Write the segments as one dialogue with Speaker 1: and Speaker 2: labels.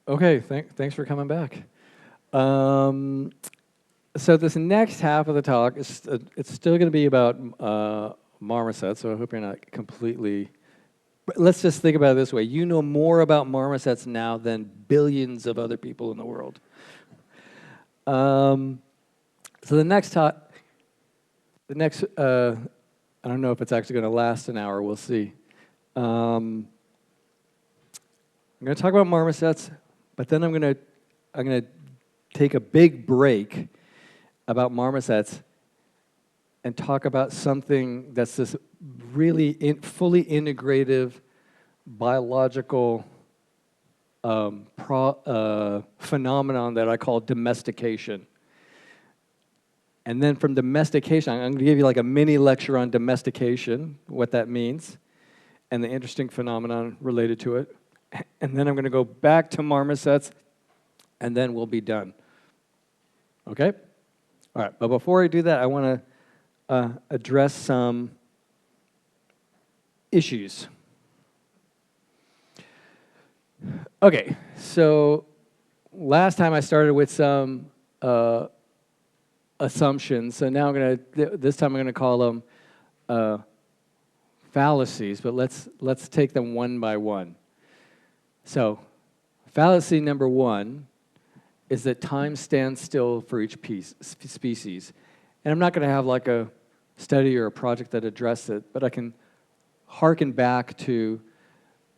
Speaker 1: Okay, thanks for coming back. So this next half of the talk is it's still going to be about marmosets. So I hope you're not completely. Let's just think about it this way: you know more about marmosets now than billions of other people in the world. So the next talk, I don't know if it's actually going to last an hour. We'll see. I'm going to talk about marmosets, but then I'm going to take a big break about marmosets and talk about something that's this really fully integrative biological phenomenon that I call domestication. And then from domestication, I'm going to give you like a mini lecture on domestication, what that means, and the interesting phenomenon related to it. And then I'm going to go back to marmosets, and then we'll be done. Okay? All right, but before I do that, I want to address some issues. Okay, so last time I started with some assumptions, so now this time I'm going to call them fallacies, but let's take them one by one. So, fallacy number one is that time stands still for each species. And I'm not going to have like a study or a project that addresses it, but I can hearken back to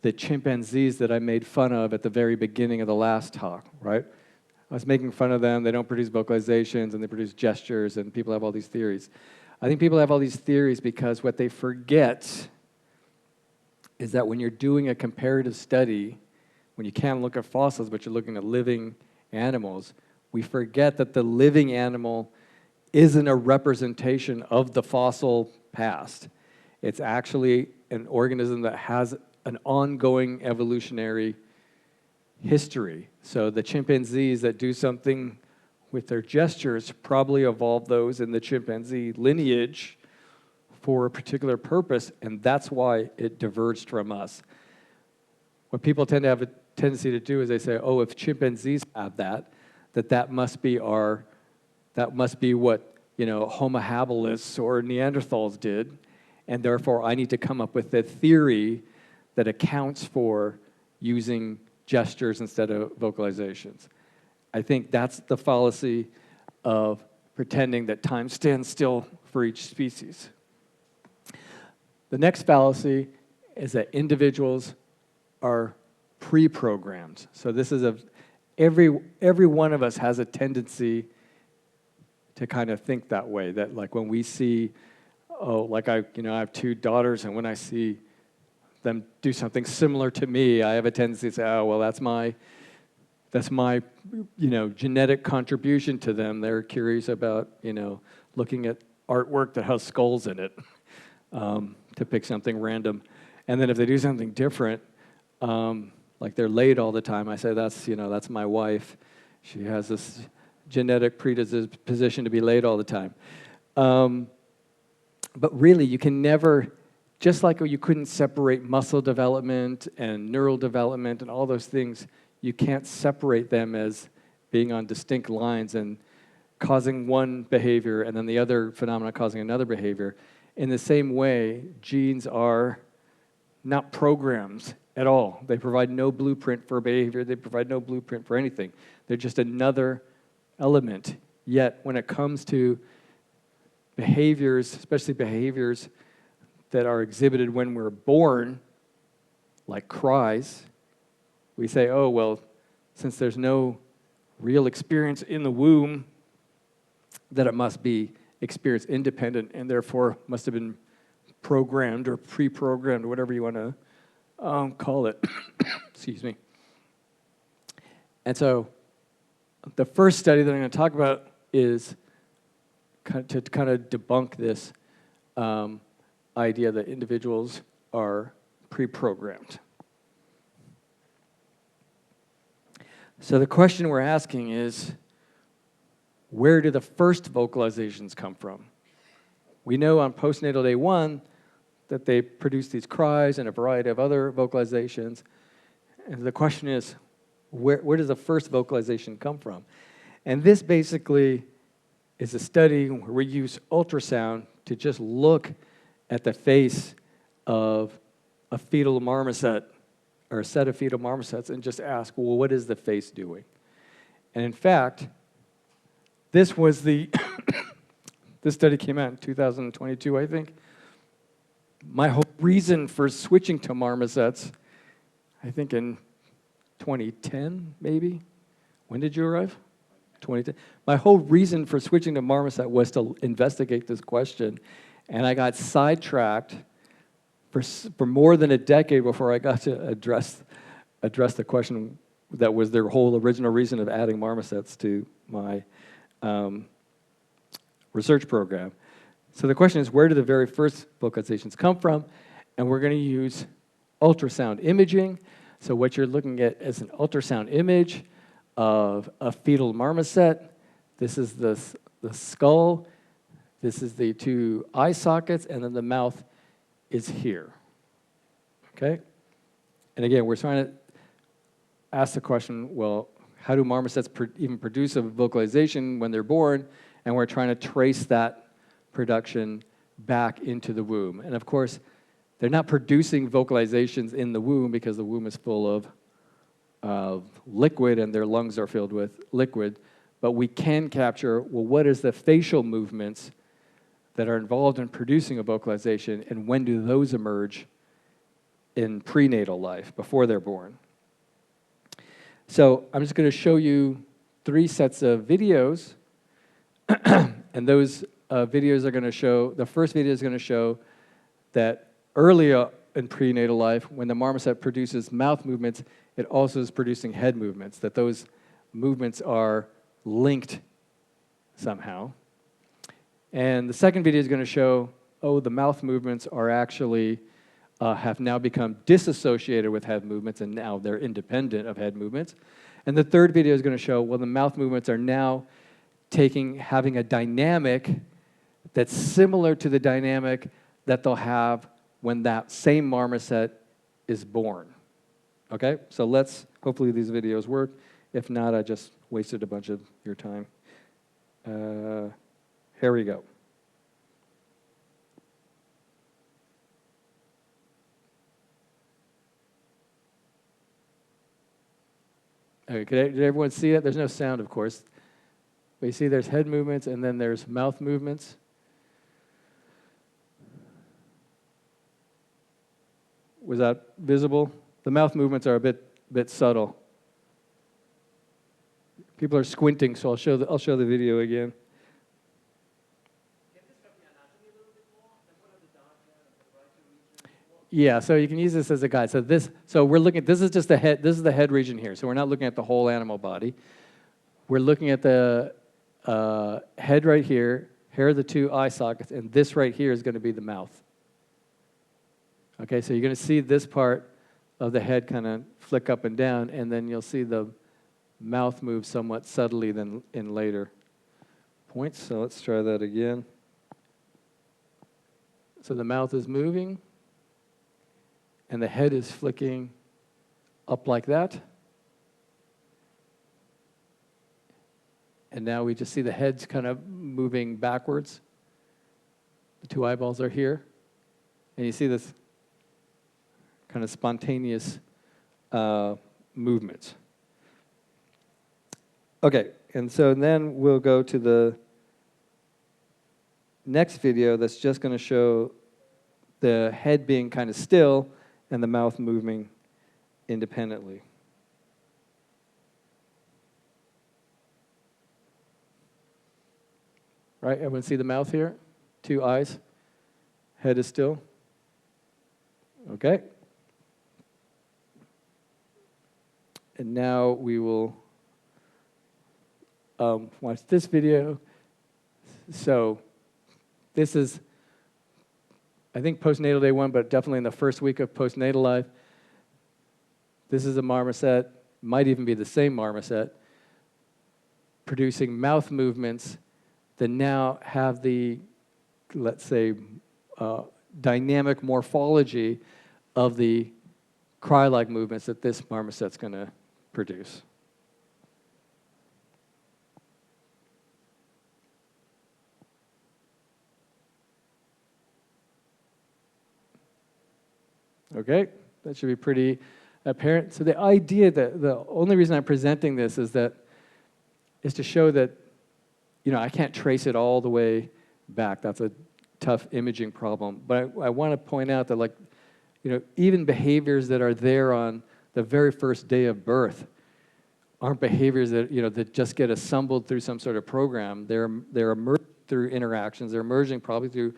Speaker 1: the chimpanzees that I made fun of at the very beginning of the last talk, right? I was making fun of them. They don't produce vocalizations, and they produce gestures, and people have all these theories. I think people have all these theories because what they forget is that when you're doing a comparative study, when you can't look at fossils, but you're looking at living animals, we forget that the living animal isn't a representation of the fossil past. It's actually an organism that has an ongoing evolutionary history. So the chimpanzees that do something with their gestures probably evolved those in the chimpanzee lineage for a particular purpose, and that's why it diverged from us. What people tend to have a tendency to do is they say, oh, if chimpanzees have that must be what, Homo habilis or Neanderthals did, and therefore I need to come up with a theory that accounts for using gestures instead of vocalizations. I think that's the fallacy of pretending that time stands still for each species. The next fallacy is that individuals are pre-programmed. So this is every one of us has a tendency to kind of think that way, that like when we see, I have two daughters, and when I see them do something similar to me, I have a tendency to say, oh, well, that's my genetic contribution to them. They're curious about, looking at artwork that has skulls in it, to pick something random. And then if they do something different, like they're late all the time, I say, that's my wife. She has this genetic predisposition to be late all the time. But really, you can never, just like you couldn't separate muscle development and neural development and all those things, you can't separate them as being on distinct lines and causing one behavior and then the other phenomena causing another behavior. In the same way, genes are not programs at all. They provide no blueprint for behavior. They provide no blueprint for anything. They're just another element. Yet, when it comes to behaviors, especially behaviors that are exhibited when we're born, like cries, we say, oh, well, since there's no real experience in the womb, that it must be experience independent and therefore must have been programmed or pre-programmed or whatever you want to call it. Excuse me. And so the first study that I'm going to talk about is to kind of debunk this idea that individuals are pre-programmed. So the question we're asking is, where do the first vocalizations come from? We know on postnatal day 1 that they produce these cries and a variety of other vocalizations. And the question is, Where does the first vocalization come from? And this basically is a study where we use ultrasound to just look at the face of a fetal marmoset or a set of fetal marmosets and just ask, well, what is the face doing? And in fact, this was the, this study came out in 2022, I think. My whole reason for switching to marmosets, I think in 2010, maybe? When did you arrive? 2010. My whole reason for switching to marmoset was to investigate this question, and I got sidetracked for more than a decade before I got to address the question that was their whole original reason of adding marmosets to my research program. So the question is, where do the very first vocalizations come from? And we're going to use ultrasound imaging. So what you're looking at is an ultrasound image of a fetal marmoset. This is the skull. This is the two eye sockets, and then the mouth is here. Okay? And again, we're trying to ask the question, well, how do marmosets even produce a vocalization when they're born? And we're trying to trace that production back into the womb. And of course, they're not producing vocalizations in the womb because the womb is full of liquid and their lungs are filled with liquid. But we can capture, well, what is the facial movements that are involved in producing a vocalization, and when do those emerge in prenatal life, before they're born? So I'm just going to show you 3 sets of videos, and those videos are going to show, the first video is going to show that earlier in prenatal life, when the marmoset produces mouth movements, it also is producing head movements, that those movements are linked somehow. And the second video is going to show, oh, the mouth movements are actually, have now become disassociated with head movements, and now they're independent of head movements. And the third video is going to show, well, the mouth movements are now having a dynamic that's similar to the dynamic that they'll have when that same marmoset is born. Okay? So hopefully these videos work. If not, I just wasted a bunch of your time. Here we go. Okay, did everyone see it? There's no sound, of course. But you see there's head movements and then there's mouth movements. Was that visible? The mouth movements are a bit subtle. People are squinting, so I'll show the video again. Yeah, so you can use this as a guide. So we're looking at, this is just the head, this is the head region here. So we're not looking at the whole animal body. We're looking at the head right here. Here are the two eye sockets, and this right here is going to be the mouth. Okay, so you're going to see this part of the head kind of flick up and down, and then you'll see the mouth move somewhat subtly than in later points. So let's try that again. So the mouth is moving, and the head is flicking up like that. And now we just see the head's kind of moving backwards. The two eyeballs are here. And you see this kind of spontaneous movements. Okay, and so then we'll go to the next video that's just going to show the head being kind of still and the mouth moving independently. Right, everyone see the mouth here? Two eyes, head is still. Okay. And now we will watch this video. So this is, I think, postnatal day 1, but definitely in the first week of postnatal life. This is a marmoset, might even be the same marmoset, producing mouth movements that now have the, let's say, dynamic morphology of the cry-like movements that this marmoset's going to produce. Okay, that should be pretty apparent. So the idea that the only reason I'm presenting this is to show that, I can't trace it all the way back. That's a tough imaging problem. But I want to point out that, even behaviors that are there on the very first day of birth aren't behaviors that, that just get assembled through some sort of program. They're emerging through interactions. They're emerging probably through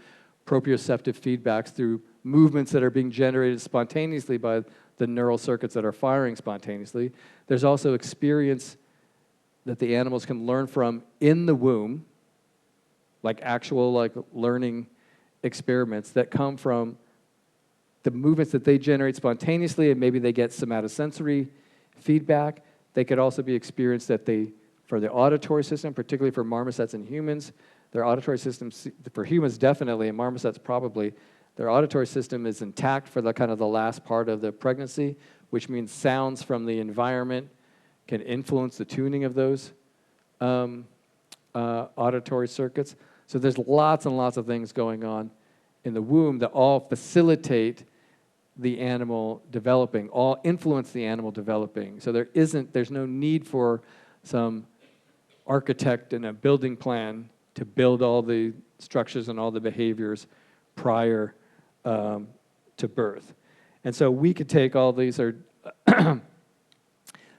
Speaker 1: proprioceptive feedbacks, through movements that are being generated spontaneously by the neural circuits that are firing spontaneously. There's also experience that the animals can learn from in the womb, like actual learning experiments that come from the movements that they generate spontaneously, and maybe they get somatosensory feedback. They could also be experienced for the auditory system, particularly for marmosets and humans. Their auditory systems, for humans definitely, and marmosets probably, their auditory system is intact for the last part of the pregnancy, which means sounds from the environment can influence the tuning of those auditory circuits. So there's lots and lots of things going on in the womb that all facilitate the animal developing, all influence the animal developing. So there's no need for some architect and a building plan to build all the structures and all the behaviors prior to birth. And so we could take all these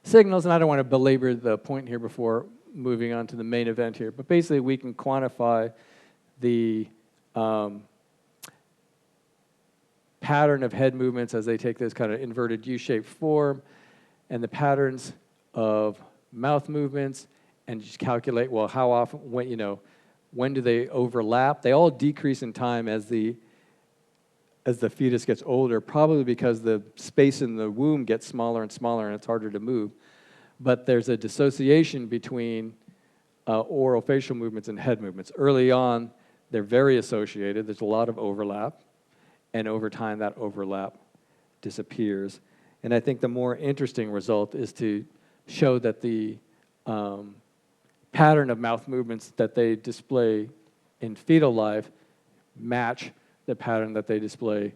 Speaker 1: signals, and I don't want to belabor the point here before moving on to the main event here, but basically we can quantify the pattern of head movements as they take this kind of inverted U-shaped form, and the patterns of mouth movements, and just calculate, well, how often, when do they overlap? They all decrease in time as the fetus gets older, probably because the space in the womb gets smaller and smaller and it's harder to move. But there's a dissociation between oral facial movements and head movements. Early on, they're very associated. There's a lot of overlap. And over time, that overlap disappears. And I think the more interesting result is to show that the pattern of mouth movements that they display in fetal life match the pattern that they display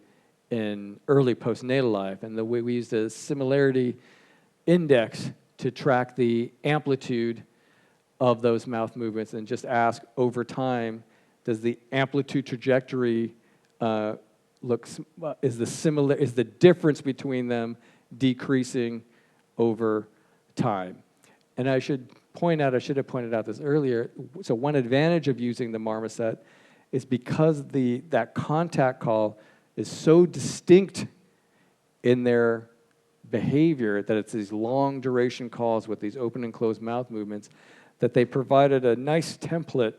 Speaker 1: in early postnatal life. And the way we used a similarity index to track the amplitude of those mouth movements and just ask over time, does the amplitude trajectory is the difference between them decreasing over time? And I should have pointed out this earlier, so one advantage of using the marmoset is because that contact call is so distinct in their behavior that it's these long duration calls with these open and closed mouth movements, that they provided a nice template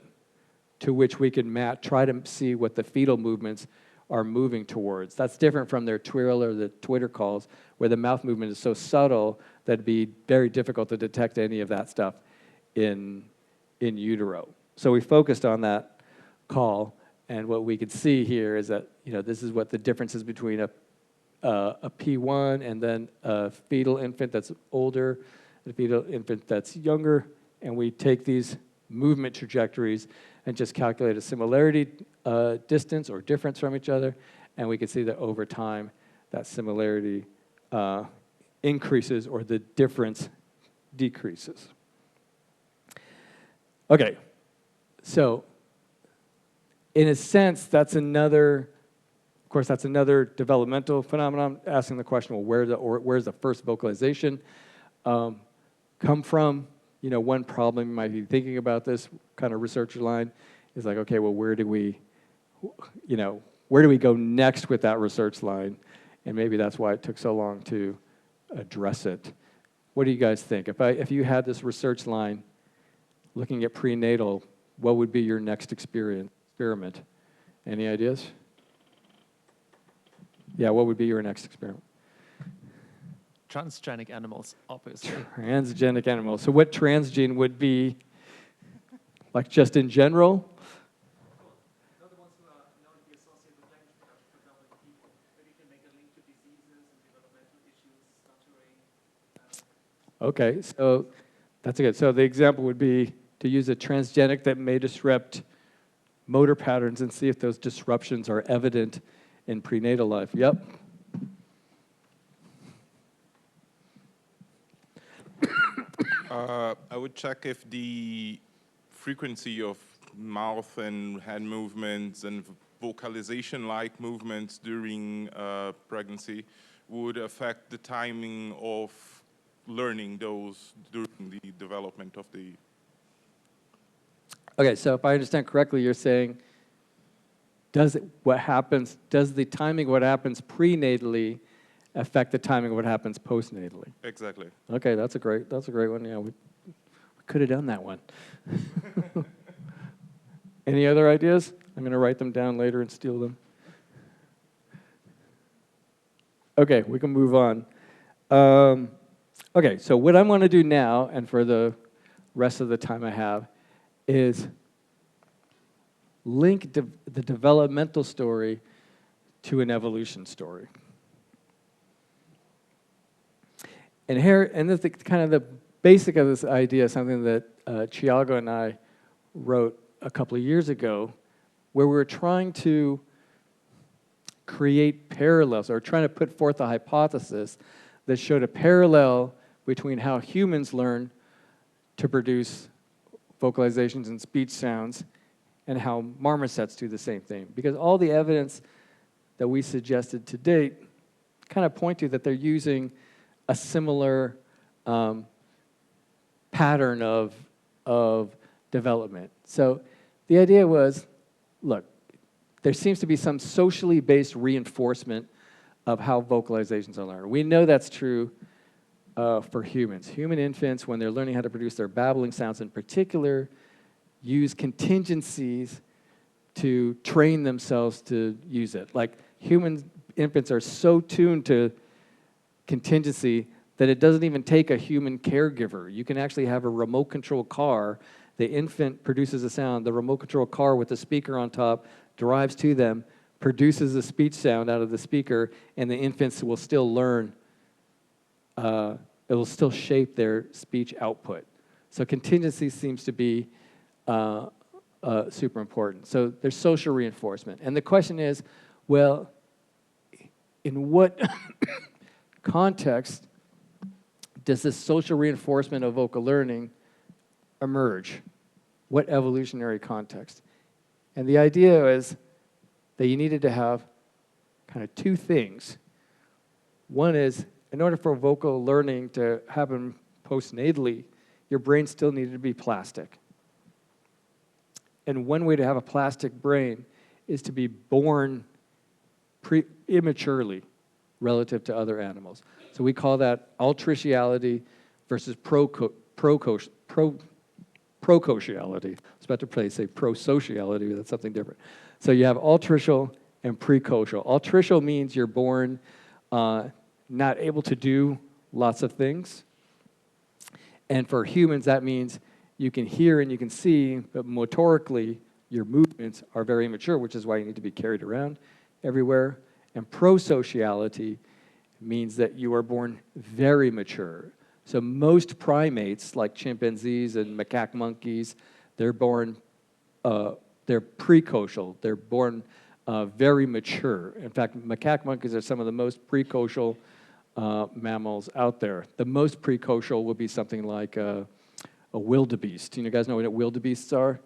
Speaker 1: to which we can try to see what the fetal movements are moving towards. That's different from their twirl or the twitter calls, where the mouth movement is so subtle that it'd be very difficult to detect any of that stuff in utero. So we focused on that call, and what we could see here is that this is what the difference is between a P1 and then a fetal infant that's older, and a fetal infant that's younger, and we take these movement trajectories and just calculate a similarity distance or difference from each other, and we can see that over time that similarity increases or the difference decreases. Okay, so in a sense, that's another developmental phenomenon, asking the question, well, where's the first vocalization come from? One problem you might be thinking about this kind of researcher line is like, okay, well, where do we go next with that research line? And maybe that's why it took so long to address it. What do you guys think? If you had this research line looking at prenatal, what would be your next experiment? Any ideas? Yeah, what would be your next experiment?
Speaker 2: Transgenic animals, obviously.
Speaker 1: Transgenic animals. So what transgene would be, like just in general?
Speaker 2: Not the ones who are known to be associated with language production, for example, in people. Maybe you can make a link to diseases and developmental issues, stuttering.
Speaker 1: Okay, so that's good. So the example would be to use a transgenic that may disrupt motor patterns and see if those disruptions are evident in prenatal life. Yep.
Speaker 3: I would check if the frequency of mouth and hand movements and vocalization-like movements during pregnancy would affect the timing of learning those during the development of the...
Speaker 1: Okay, so if I understand correctly, you're saying, does the timing of what happens prenatally affect the timing of what happens postnatally?
Speaker 3: Exactly.
Speaker 1: Okay, that's a great one. Yeah, we could have done that one. Any other ideas? I'm going to write them down later and steal them. Okay, we can move on. Okay, so what I'm going to do now, and for the rest of the time I have, is link the developmental story to an evolution story. And here, and this is kind of the basic of this idea, something that Thiago and I wrote a couple of years ago, where we were trying to create parallels, or trying to put forth a hypothesis that showed a parallel between how humans learn to produce vocalizations and speech sounds and how marmosets do the same thing. Because all the evidence that we suggested to date kind of point to that they're using a similar pattern of development. So the idea was, look, there seems to be some socially based reinforcement of how vocalizations are learned. We know that's true for humans. Human infants, when they're learning how to produce their babbling sounds in particular, use contingencies to train themselves to use it. Like human infants are so tuned to contingency that it doesn't even take a human caregiver. You can actually have a remote control car. The infant produces a sound. The remote control car with the speaker on top drives to them, produces a speech sound out of the speaker, and the infants will still learn. It will still shape their speech output. So contingency seems to be super important. So there's social reinforcement. And the question is, well, in what context does this social reinforcement of vocal learning emerge? What evolutionary context? And the idea is that you needed to have kind of two things. One is, in order for vocal learning to happen postnatally, your brain still needed to be plastic. And one way to have a plastic brain is to be born immaturely relative to other animals. So we call that altriciality versus procociality. I was about to say prosociality, but that's something different. So you have altricial and precocial. Altricial means you're born not able to do lots of things. And for humans, that means you can hear and you can see, but motorically, your movements are very immature, which is why you need to be carried around everywhere. And prosociality means that you are born very mature. So most primates, like chimpanzees and macaque monkeys, they're born, they're precocial. They're born very mature. In fact, macaque monkeys are some of the most precocial mammals out there. The most precocial would be something like a wildebeest. You guys know what wildebeests are?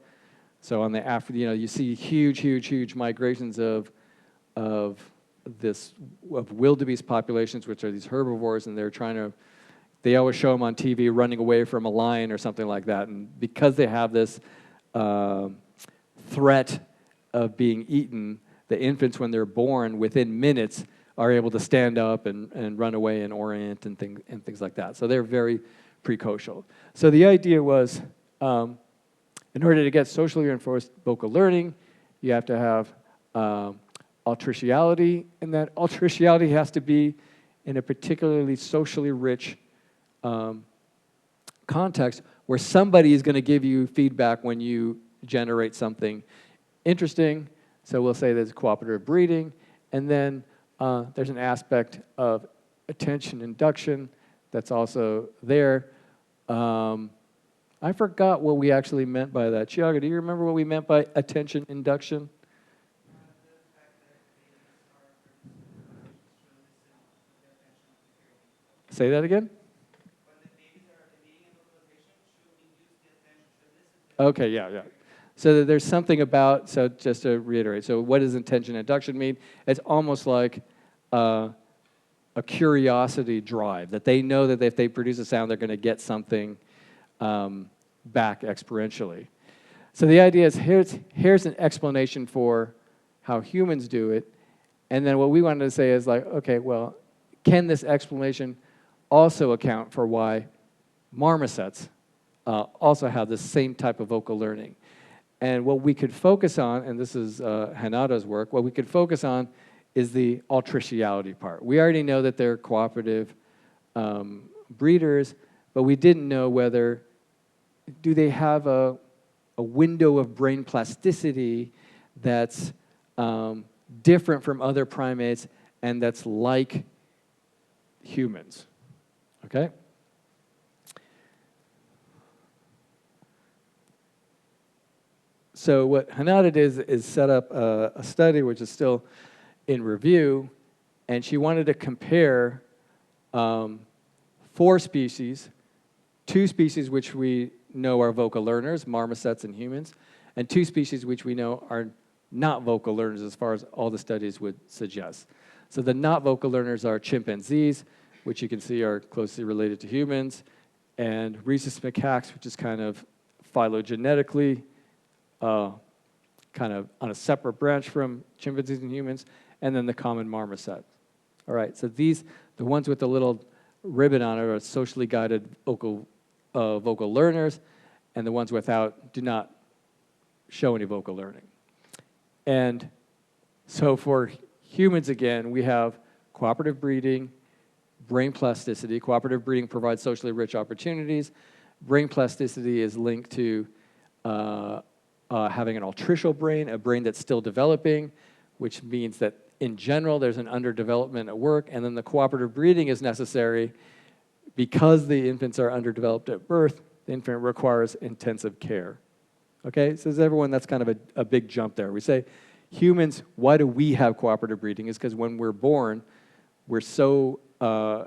Speaker 1: So on the you see huge migrations of wildebeest populations, which are these herbivores, and they always show them on TV running away from a lion or something like that. And because they have this threat of being eaten, the infants, when they're born, within minutes, are able to stand up and run away and orient and things like that. So they're very precocial. So the idea was, in order to get socially reinforced vocal learning, you have to have altriciality, and that altriciality has to be in a particularly socially rich context where somebody is going to give you feedback when you generate something interesting. So we'll say there's cooperative breeding, and then there's an aspect of attention induction that's also there. I forgot what we actually meant by that. Chiaga, do you remember what we meant by attention induction? Say that again? Okay, yeah. So there's something about, so just to reiterate, so what does attention induction mean? It's almost like a curiosity drive, that they know that if they produce a sound, they're going to get something back exponentially. So the idea is here's an explanation for how humans do it, and then what we wanted to say is like, okay, well, can this explanation also account for why marmosets also have the same type of vocal learning? And what we could focus on, and this is Hanada's work, what we could focus on is the altriciality part. We already know that they're cooperative breeders, but we didn't know whether, do they have a window of brain plasticity that's different from other primates and that's like humans, okay? So what Hanada did is set up a study which is still in review, and she wanted to compare 4 species, 2 species which we know are vocal learners, marmosets and humans, and 2 species which we know are not vocal learners as far as all the studies would suggest. So the not vocal learners are chimpanzees, which you can see are closely related to humans, and rhesus macaques, which is kind of phylogenetically kind of on a separate branch from chimpanzees and humans, and then the common marmoset. All right, so these, the ones with the little ribbon on it are socially guided vocal learners, and the ones without do not show any vocal learning. And so for humans, again, we have cooperative breeding, brain plasticity. Cooperative breeding provides socially rich opportunities. Brain plasticity is linked to having an altricial brain, a brain that's still developing, which means that in general there's an underdevelopment at work, and then the cooperative breeding is necessary because the infants are underdeveloped at birth. The infant requires intensive care. Okay, so everyone, that's kind of a big jump there. We say humans, why do we have cooperative breeding? Is because when we're born, we're so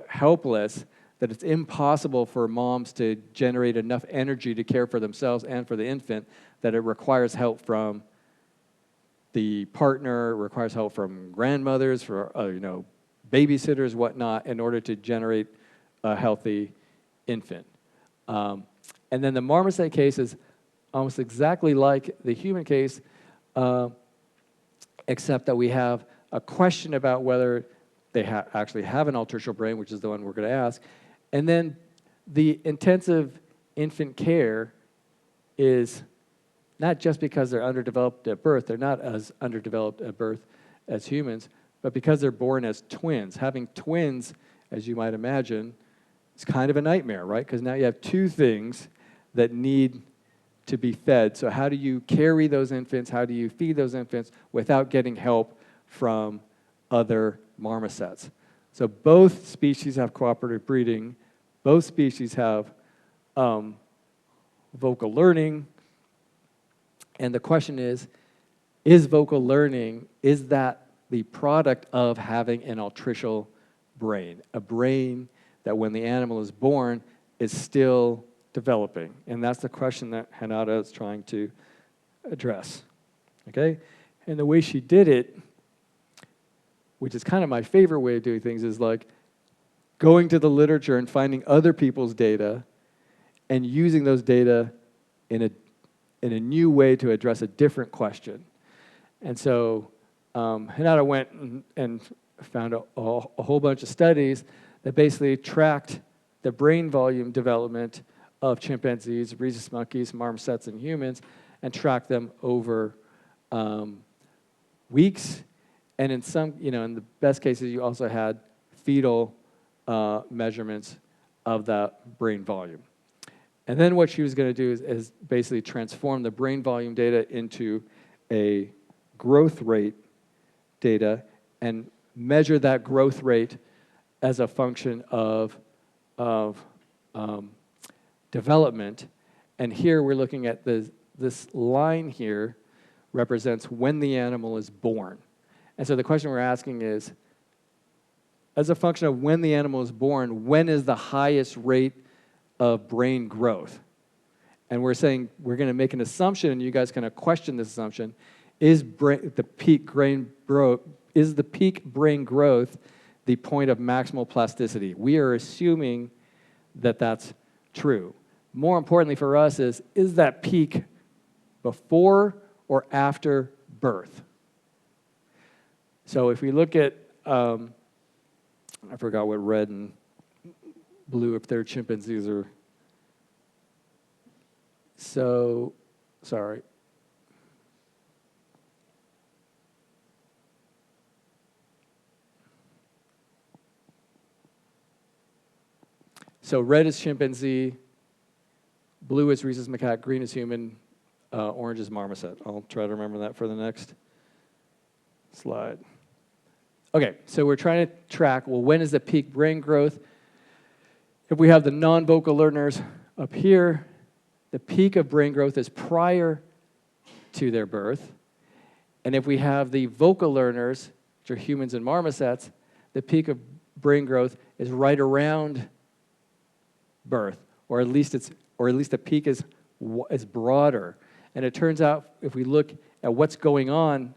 Speaker 1: helpless that it's impossible for moms to generate enough energy to care for themselves and for the infant, that it requires help from the partner, it requires help from grandmothers, for babysitters, whatnot, in order to generate a healthy infant. And then the marmoset case is almost exactly like the human case, except that we have a question about whether they actually have an altricial brain, which is the one we're going to ask. And then the intensive infant care is not just because they're underdeveloped at birth, they're not as underdeveloped at birth as humans, but because they're born as twins. Having twins, as you might imagine, is kind of a nightmare, right? Because now you have 2 things that need to be fed. So how do you carry those infants? How do you feed those infants without getting help from other marmosets? So both species have cooperative breeding. Both species have vocal learning. And the question is vocal learning, is that the product of having an altricial brain? A brain that when the animal is born is still developing. And that's the question that Hanada is trying to address. Okay? And the way she did it, which is kind of my favorite way of doing things, is like going to the literature and finding other people's data and using those data in a new way to address a different question. And so Hanada went and found a whole bunch of studies that basically tracked the brain volume development of chimpanzees, rhesus monkeys, marmosets, and humans, and tracked them over weeks. And in some, in the best cases, you also had fetal measurements of that brain volume. And then what she was going to do is basically transform the brain volume data into a growth rate data and measure that growth rate as a function of of development. And here we're looking at this line here represents when the animal is born. And so the question we're asking is, as a function of when the animal is born, when is the highest rate of brain growth? And we're saying we're going to make an assumption, and you guys can question this assumption: is the peak brain growth the point of maximal plasticity? We are assuming that that's true. More importantly for us is that peak before or after birth? So if we look at, I forgot what red and blue, if they're chimpanzees or, so, sorry. So red is chimpanzee, blue is rhesus macaque, green is human, orange is marmoset. I'll try to remember that for the next slide. Okay, so we're trying to track, well, when is the peak brain growth? If we have the non-vocal learners up here, the peak of brain growth is prior to their birth. And if we have the vocal learners, which are humans and marmosets, the peak of brain growth is right around birth, or at least the peak is broader. And it turns out, if we look at what's going on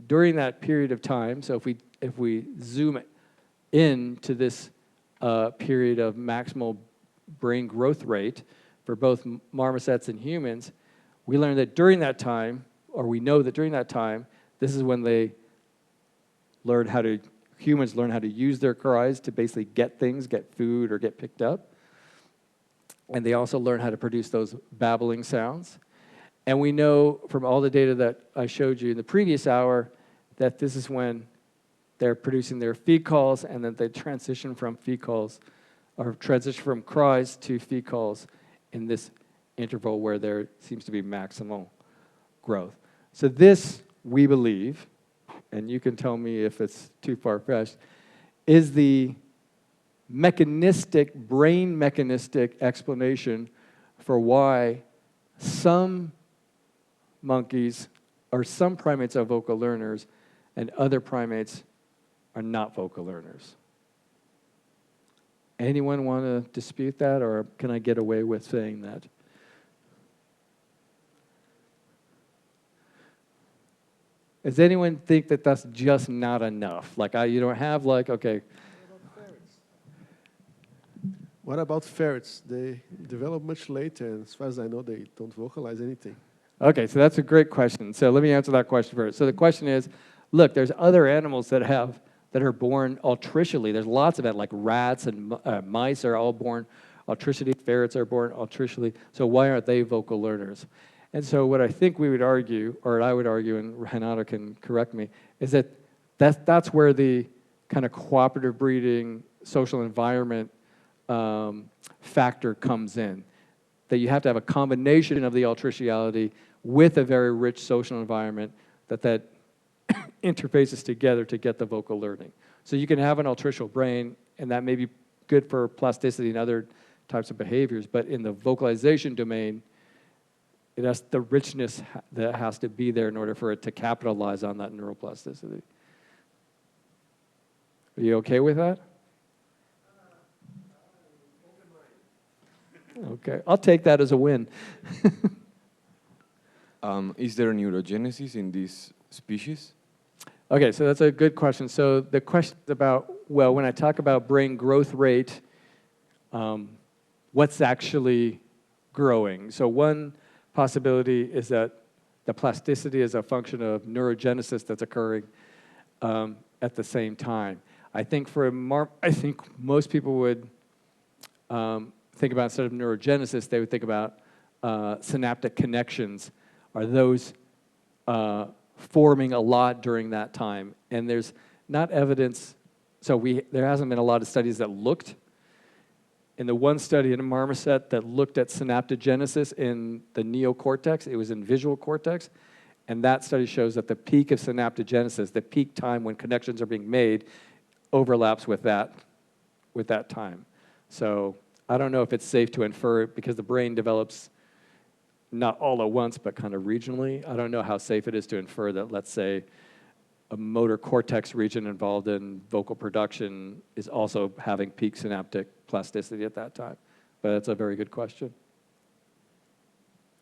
Speaker 1: during that period of time, so if we zoom in to this period of maximal brain growth rate for both marmosets and humans, we learn that during that time, or we know that during that time, this is when humans learn how to use their cries to basically get things, get food, or get picked up. And they also learn how to produce those babbling sounds. And we know from all the data that I showed you in the previous hour that this is when they're producing their feed calls, and then they transition from feed calls, or transition from cries to feed calls in this interval where there seems to be maximal growth. So this, we believe, and you can tell me if it's too far-fetched, is the brain mechanistic explanation for why some monkeys or some primates are vocal learners and other primates are not vocal learners. Anyone want to dispute that, or can I get away with saying that? Does anyone think that that's just not enough? Like, you don't have, like, okay.
Speaker 4: What about ferrets? They develop much later, and as far as I know, they don't vocalize anything.
Speaker 1: Okay, so that's a great question. So let me answer that question first. So the question is, look, there's other animals that are born altricially. There's lots of it, like rats and mice are all born altricially. Ferrets are born altricially. So why aren't they vocal learners? And so what I think we would argue, or I would argue, and Renato can correct me, is that that's where the kind of cooperative breeding, social environment factor comes in. That you have to have a combination of the altriciality with a very rich social environment that interfaces together to get the vocal learning. So you can have an altricial brain, and that may be good for plasticity and other types of behaviors, but in the vocalization domain, it has the richness that has to be there in order for it to capitalize on that neuroplasticity. Are you okay with that? Okay, I'll take that as a win.
Speaker 5: Is there neurogenesis in this species?
Speaker 1: Okay, so that's a good question. So the question is about, well, when I talk about brain growth rate, what's actually growing? So one possibility is that the plasticity is a function of neurogenesis that's occurring at the same time. I think most people would think about, instead of neurogenesis, they would think about synaptic connections. Are those forming a lot during that time? And there's not evidence, so there hasn't been a lot of studies that looked. In the one study in a marmoset that looked at synaptogenesis in the neocortex, it was in visual cortex, and that study shows that the peak of synaptogenesis, the peak time when connections are being made, overlaps with that time. So I don't know if it's safe to infer it because the brain develops not all at once, but kind of regionally. I don't know how safe it is to infer that, let's say, a motor cortex region involved in vocal production is also having peak synaptic plasticity at that time. But that's a very good question.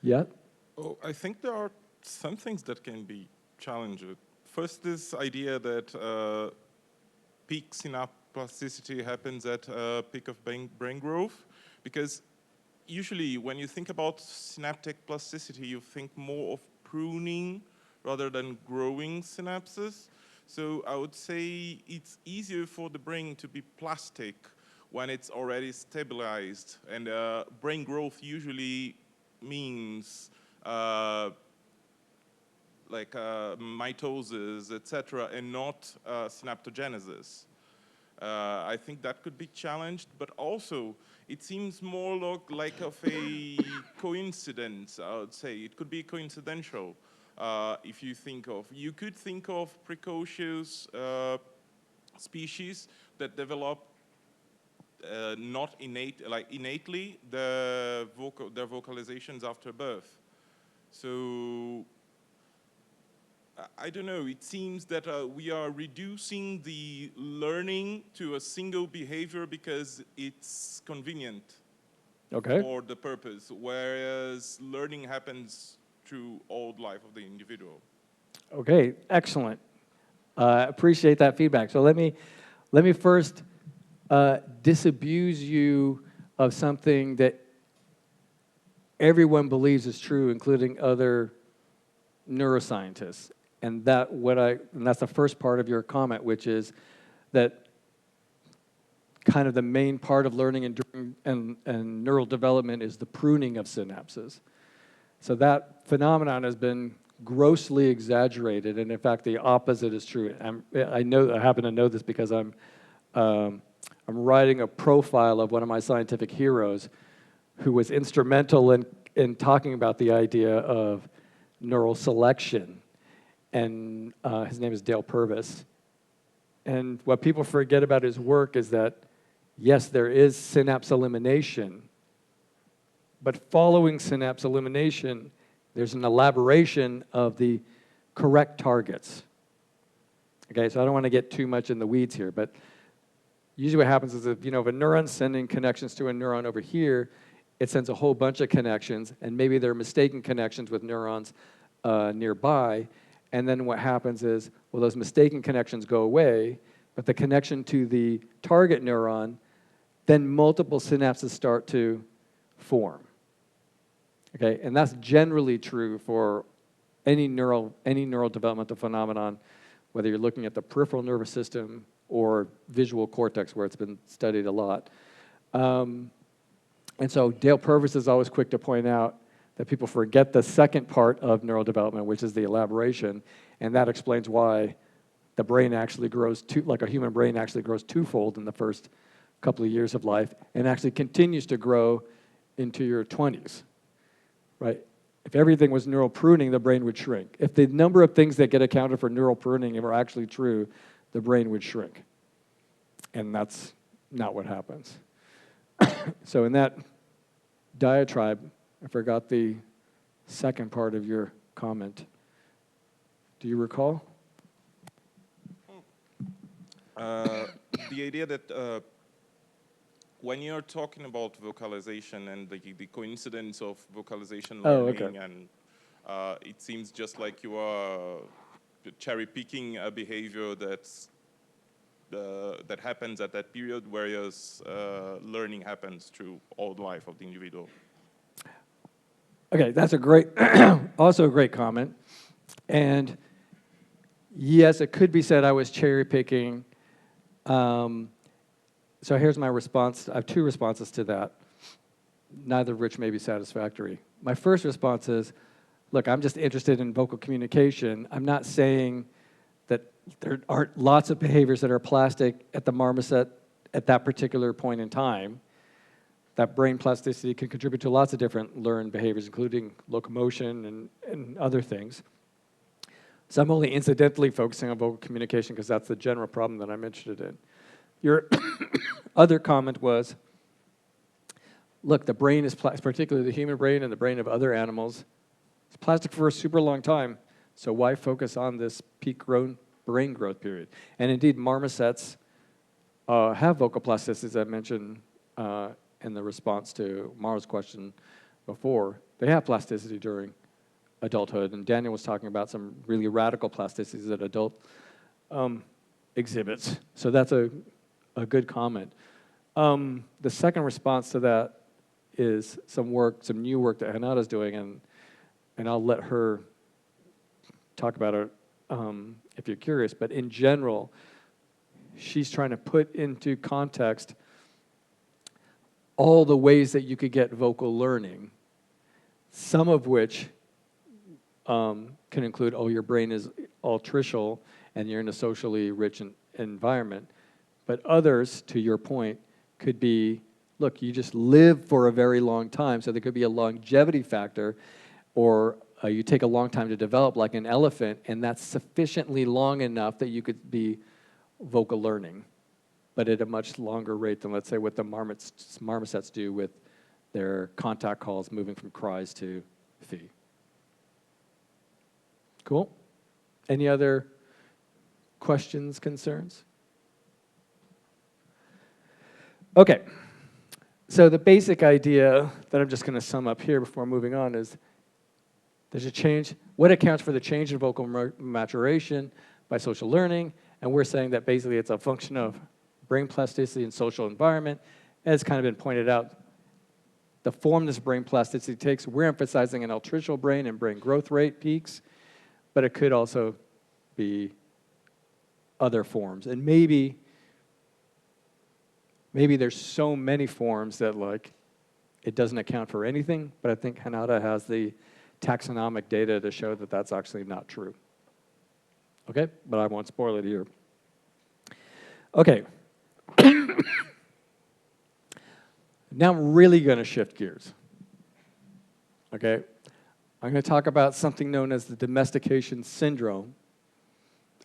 Speaker 1: Yeah?
Speaker 3: Oh, I think there are some things that can be challenged. First, this idea that peak synaptoplasticity happens at peak of brain growth, because usually when you think about synaptic plasticity, you think more of pruning rather than growing synapses. So I would say it's easier for the brain to be plastic when it's already stabilized. And brain growth usually means mitosis, etc., and not synaptogenesis. I think that could be challenged, but also it seems more like of a coincidence, I would say. It could be coincidental. If you could think of precocious species that develop not innately their vocalizations after birth. So I don't know, it seems that we are reducing the learning to a single behavior because it's convenient for the purpose, whereas learning happens through all life of the individual.
Speaker 1: Okay, excellent. Appreciate that feedback. So let me first disabuse you of something that everyone believes is true, including other neuroscientists. And that's the first part of your comment, which is that kind of the main part of learning and neural development is the pruning of synapses. So that phenomenon has been grossly exaggerated, and in fact, the opposite is true. I happen to know this because I'm writing a profile of one of my scientific heroes who was instrumental in talking about the idea of neural selection. And his name is Dale Purvis. And what people forget about his work is that, yes, there is synapse elimination, but following synapse elimination, there's an elaboration of the correct targets. Okay, so I don't want to get too much in the weeds here, but usually what happens is if a neuron's sending connections to a neuron over here, it sends a whole bunch of connections, and maybe there are mistaken connections with neurons nearby. And then what happens is, well, those mistaken connections go away, but the connection to the target neuron, then multiple synapses start to form. Okay, and that's generally true for any neural developmental phenomenon, whether you're looking at the peripheral nervous system or visual cortex, where it's been studied a lot. And so Dale Purvis is always quick to point out that people forget the second part of neural development, which is the elaboration, and that explains why the brain actually grows, like a human brain actually grows twofold in the first couple of years of life, and actually continues to grow into your 20s, right? If everything was neural pruning, the brain would shrink. If the number of things that get accounted for neural pruning were actually true, the brain would shrink. And that's not what happens. So in that diatribe, I forgot the second part of your comment. Do you recall?
Speaker 3: The idea that when you're talking about vocalization and the coincidence of vocalization learning, and it seems just like you are cherry-picking a behavior that happens at that period, whereas learning happens through all the life of the individual.
Speaker 1: Okay, that's also a great comment. And yes, it could be said I was cherry picking. So here's my response. I have two responses to that, neither of which may be satisfactory. My first response is, look, I'm just interested in vocal communication. I'm not saying that there aren't lots of behaviors that are plastic at the marmoset at that particular point in time. That brain plasticity can contribute to lots of different learned behaviors, including locomotion and other things. So I'm only incidentally focusing on vocal communication because that's the general problem that I'm interested in. Your other comment was look, the brain is, particularly the human brain and the brain of other animals, it's plastic for a super long time, so why focus on this peak brain growth period? And indeed, marmosets have vocal plasticity, as I mentioned in the response to Mara's question before. They have plasticity during adulthood, and Daniel was talking about some really radical plasticities that adult exhibits. So that's a good comment. The second response to that is some new work that Hanada's doing, and I'll let her talk about it if you're curious. But in general, she's trying to put into context all the ways that you could get vocal learning, some of which can include, oh, your brain is altricial and you're in a socially rich environment. But others, to your point, could be, look, you just live for a very long time, so there could be a longevity factor, or you take a long time to develop like an elephant, and that's sufficiently long enough that you could be vocal learning, but at a much longer rate than, let's say, what the marmosets do with their contact calls moving from cries to phi. Cool? Any other questions, concerns? Okay. So the basic idea that I'm just going to sum up here before moving on is there's a change. What accounts for the change in vocal maturation by social learning? And we're saying that basically it's a function of brain plasticity and social environment. As kind of been pointed out, the form this brain plasticity takes, we're emphasizing an altricial brain and brain growth rate peaks, but it could also be other forms. And maybe there's so many forms that like it doesn't account for anything, but I think Hanada has the taxonomic data to show that that's actually not true. Okay, but I won't spoil it here. Okay. Now I'm really going to shift gears. Okay, I'm going to talk about something known as the domestication syndrome,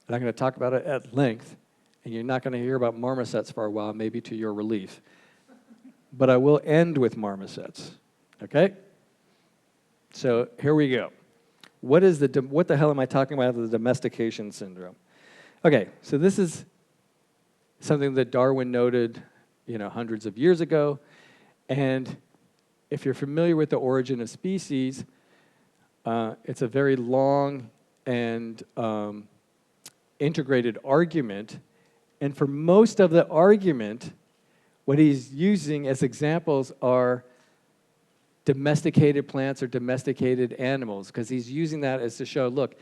Speaker 1: and I'm going to talk about it at length, and you're not going to hear about marmosets for a while, maybe to your relief. But I will end with marmosets, okay? So here we go. What the hell am I talking about, the domestication syndrome? Okay, so this is something that Darwin noted, hundreds of years ago. And if you're familiar with the origin of species, it's a very long and integrated argument. And for most of the argument, what he's using as examples are domesticated plants or domesticated animals, because he's using that as to show, look,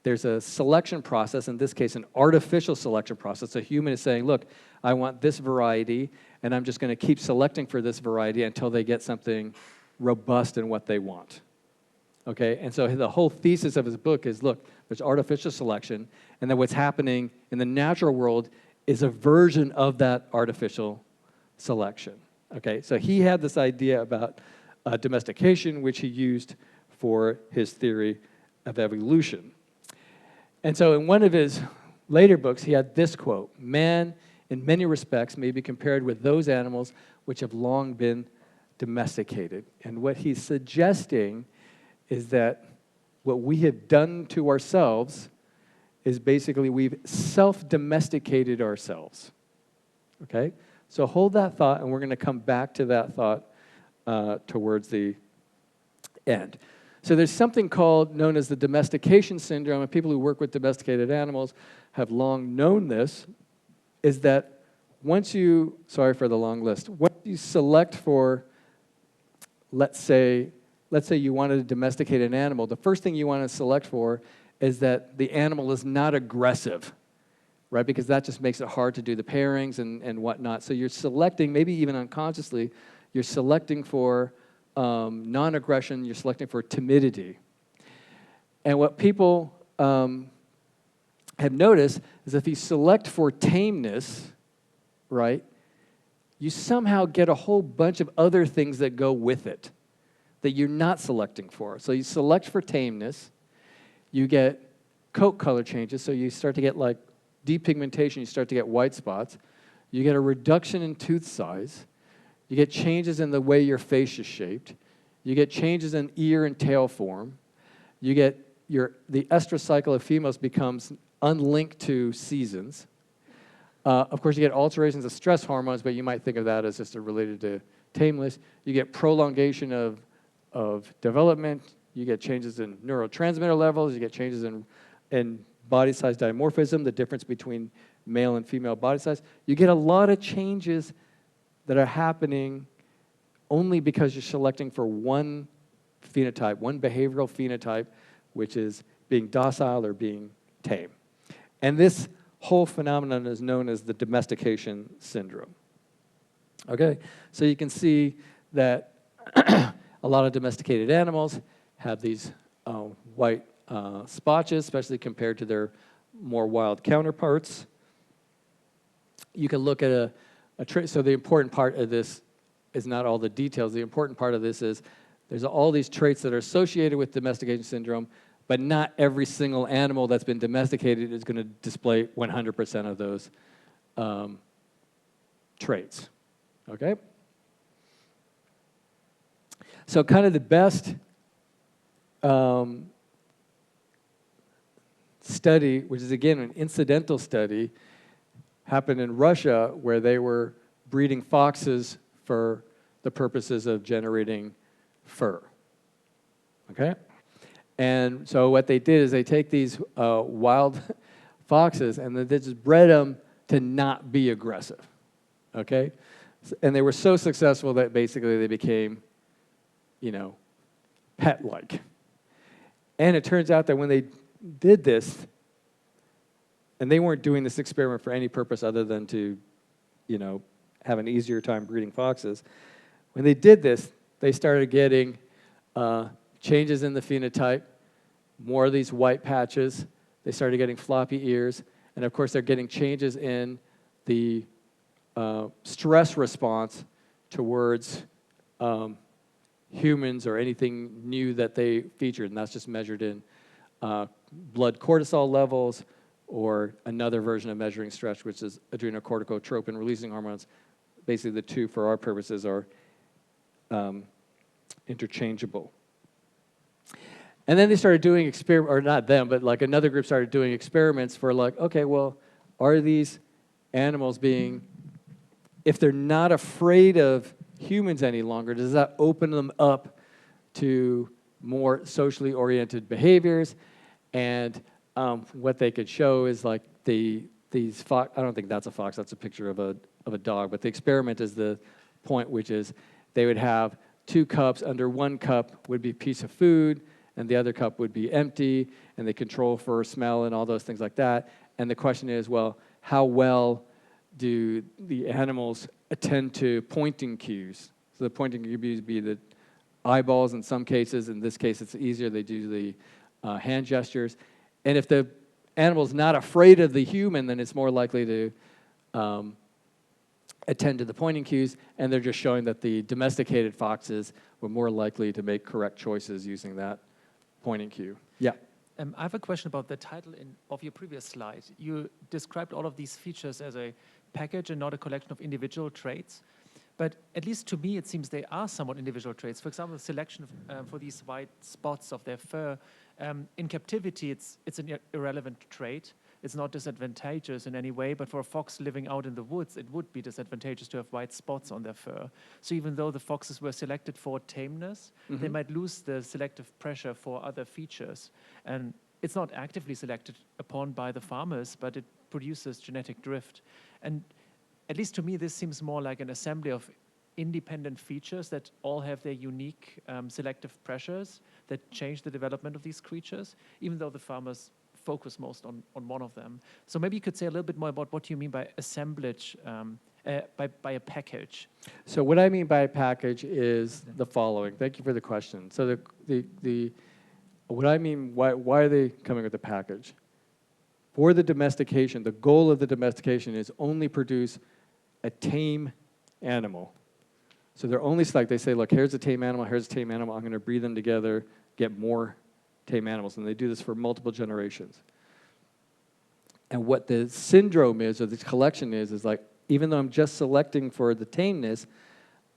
Speaker 1: there's a selection process, in this case an artificial selection process. A human is saying, look, I want this variety, and I'm just going to keep selecting for this variety until they get something robust in what they want. Okay, and so the whole thesis of his book is, look, there's artificial selection, and then what's happening in the natural world is a version of that artificial selection. Okay, so he had this idea about domestication, which he used for his theory of evolution. And so in one of his later books, he had this quote: "Man, in many respects, may be compared with those animals which have long been domesticated." And what he's suggesting is that what we have done to ourselves is basically we've self-domesticated ourselves. Okay? So hold that thought, and we're going to come back to that thought towards the end. So there's something known as the domestication syndrome, and people who work with domesticated animals have long known this, is that once you, sorry for the long list, once you select for, let's say you wanted to domesticate an animal, the first thing you want to select for is that the animal is not aggressive, right? Because that just makes it hard to do the pairings and whatnot. So you're selecting, maybe even unconsciously, you're selecting for non-aggression, you're selecting for timidity. And what people have noticed is if you select for tameness, right, you somehow get a whole bunch of other things that go with it that you're not selecting for. So you select for tameness, you get coat color changes, so you start to get like depigmentation, you start to get white spots, you get a reduction in tooth size, You get changes in the way your face is shaped. You get changes in ear and tail form. You get the estrous cycle of females becomes unlinked to seasons. Of course, you get alterations of stress hormones, but you might think of that as just related to tameness. You get prolongation of development. You get changes in neurotransmitter levels. You get changes in body size dimorphism, the difference between male and female body size. You get a lot of changes that are happening only because you're selecting for one phenotype, one behavioral phenotype, which is being docile or being tame. And this whole phenomenon is known as the domestication syndrome. Okay, so you can see that a lot of domesticated animals have these white spotches, especially compared to their more wild counterparts. You can look at a trait. So the important part of this is not all the details. The important part of this is there's all these traits that are associated with domestication syndrome, but not every single animal that's been domesticated is going to display 100% of those traits. Okay? So kind of the best study, which is again an incidental study, happened in Russia where they were breeding foxes for the purposes of generating fur. Okay? And so what they did is they take these wild foxes and they just bred them to not be aggressive. Okay? And they were so successful that basically they became, pet-like. And it turns out that when they did this, and they weren't doing this experiment for any purpose other than to, have an easier time breeding foxes. When they did this, they started getting changes in the phenotype, more of these white patches. They started getting floppy ears. And of course, they're getting changes in the stress response towards humans or anything new that they featured. And that's just measured in blood cortisol levels, or another version of measuring stress, which is adrenocorticotropin releasing hormones. Basically, the two, for our purposes, are interchangeable. And then they started doing experiments, or not them, but like another group started doing experiments for okay, well, are these animals being, if they're not afraid of humans any longer, does that open them up to more socially oriented behaviors? And what they could show is these fox. I don't think that's a fox. That's a picture of a dog. But the experiment is the point, which is they would have 2 cups. Under one cup would be a piece of food, and the other cup would be empty. And they control for smell and all those things like that. And the question is, well, how well do the animals attend to pointing cues? So the pointing cues would be the eyeballs in some cases. In this case, it's easier. They do the hand gestures. And if the animal's not afraid of the human, then it's more likely to attend to the pointing cues. And they're just showing that the domesticated foxes were more likely to make correct choices using that pointing cue. Yeah.
Speaker 2: I have a question about the title of your previous slide. You described all of these features as a package and not a collection of individual traits. But at least to me, it seems they are somewhat individual traits. For example, the selection for these white spots of their fur. In captivity, it's an irrelevant trait. It's not disadvantageous in any way, but for a fox living out in the woods, it would be disadvantageous to have white spots on their fur. So even though the foxes were selected for tameness, they might lose the selective pressure for other features. And it's not actively selected upon by the farmers, but it produces genetic drift. And at least to me, this seems more like an assembly of independent features that all have their unique selective pressures that change the development of these creatures, even though the farmers focus most on one of them. So maybe you could say a little bit more about what you mean by assemblage, by a package.
Speaker 1: So what I mean by a package is the following. Thank you for the question. So what I mean, why are they coming with a package? For the domestication, the goal of the domestication is only produce a tame animal. So they're only they say, look, here's a tame animal, here's a tame animal, I'm going to breed them together, get more tame animals. And they do this for multiple generations. And what the syndrome is, or this collection is even though I'm just selecting for the tameness,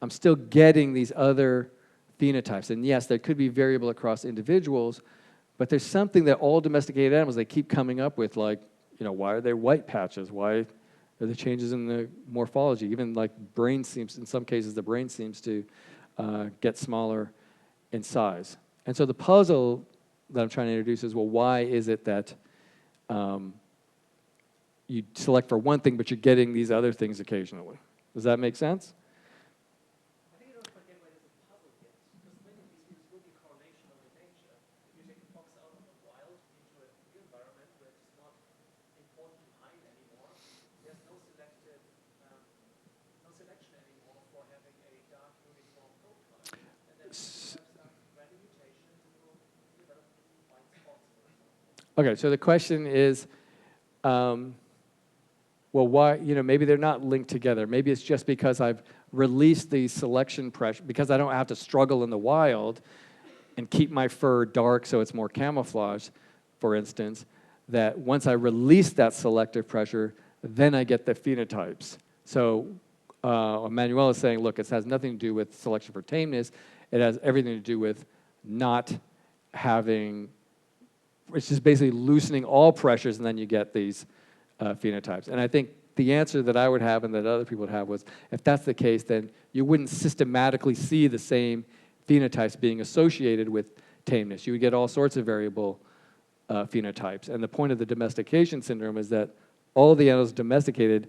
Speaker 1: I'm still getting these other phenotypes. And yes, there could be variable across individuals, but there's something that all domesticated animals, they keep coming up with, like, you know, why are there white patches? Why are there changes in the morphology? Even like brain seems, in some cases, the brain seems to get smaller in size. And so the puzzle that I'm trying to introduce is, well, why is it that you select for one thing, but you're getting these other things occasionally? Does that make sense?
Speaker 2: I think you don't forget where there's a puzzle yet, because many of these things will be correlational in nature. If you take a fox out of the wild into a new environment where it's not important to hide anymore, there's no selection anymore for having a dark uniform profile. And then you have some random mutations and will develop white spots, for example.
Speaker 1: Okay, so the question is, well, why, you know, maybe they're not linked together. Maybe it's just because I've released the selection pressure, because I don't have to struggle in the wild and keep my fur dark so it's more camouflaged, for instance, that once I release that selective pressure, then I get the phenotypes. So Emmanuel is saying, look, it has nothing to do with selection for tameness. It has everything to do with not having, it's just basically loosening all pressures, and then you get these phenotypes. And I think the answer that I would have and that other people would have was, if that's the case, then you wouldn't systematically see the same phenotypes being associated with tameness. You would get all sorts of variable phenotypes. And the point of the domestication syndrome is that all the animals domesticated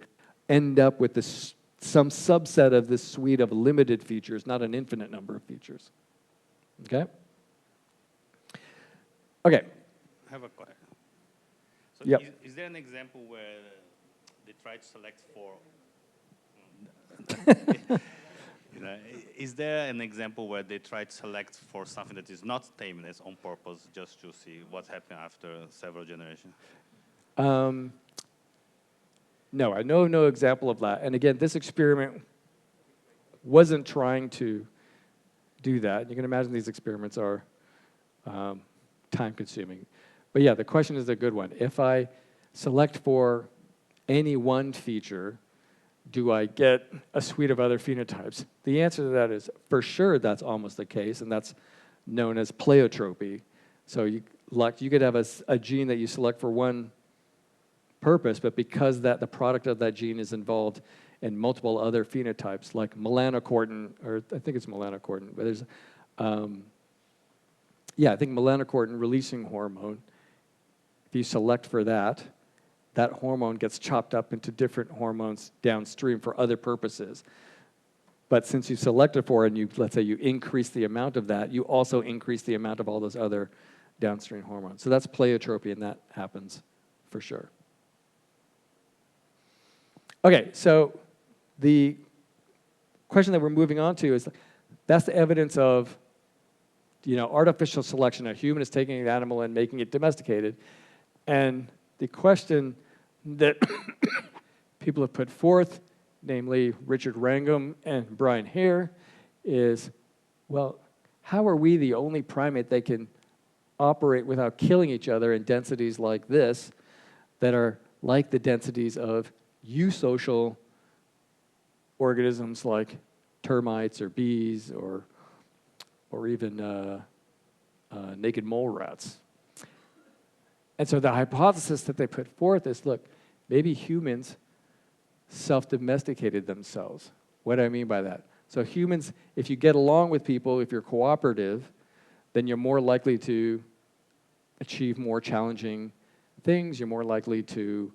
Speaker 1: end up with this, some subset of this suite of limited features, not an infinite number of features. Okay? Okay.
Speaker 6: I have a question. So
Speaker 1: Yep.
Speaker 6: is there an example where they try to select for, you know, is there an example where they try to select for something that is not tameness on purpose just to see what happened after several generations?
Speaker 1: No, I know no example of that. And again, this experiment wasn't trying to do that. You can imagine these experiments are time-consuming. But yeah, the question is a good one. If I select for any one feature, do I get a suite of other phenotypes? The answer to that is, for sure, that's almost the case, and that's known as pleiotropy. So you could have a gene that you select for one purpose, but because the product of that gene is involved in multiple other phenotypes, like melanocortin, or I think it's melanocortin, but there's, yeah, I think melanocortin releasing hormone. If you select for that, that hormone gets chopped up into different hormones downstream for other purposes. But since you selected for it and you, let's say you increase the amount of that, you also increase the amount of all those other downstream hormones. So that's pleiotropy, and that happens for sure. Okay, so the question that we're moving on to is, that's the evidence of, you know, artificial selection. A human is taking an animal and making it domesticated. And the question that people have put forth, namely Richard Wrangham and Brian Hare, is, well, how are we the only primate that can operate without killing each other in densities like this that are like the densities of eusocial organisms like termites or bees or even naked mole rats? And so the hypothesis that they put forth is, look, maybe humans self-domesticated themselves. What do I mean by that? So humans, if you get along with people, if you're cooperative, then you're more likely to achieve more challenging things. You're more likely to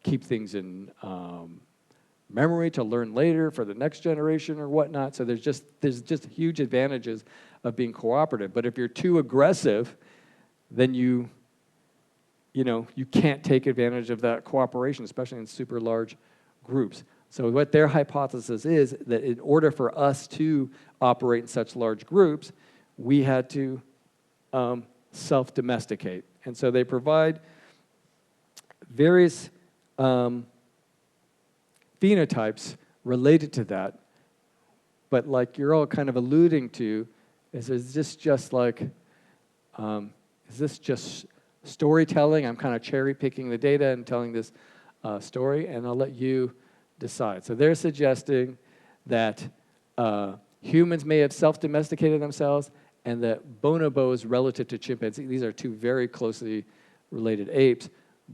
Speaker 1: keep things in memory to learn later for the next generation or whatnot. So there's just huge advantages of being cooperative. But if you're too aggressive, then you can't take advantage of that cooperation, especially in super large groups. So what their hypothesis is that in order for us to operate in such large groups, we had to self-domesticate. And so they provide various phenotypes related to that. But like you're all kind of alluding to, is this just storytelling? I'm kind of cherry picking the data and telling this story, and I'll let you decide. So they're suggesting that humans may have self-domesticated themselves, and that bonobos relative to chimpanzees, these are two very closely related apes,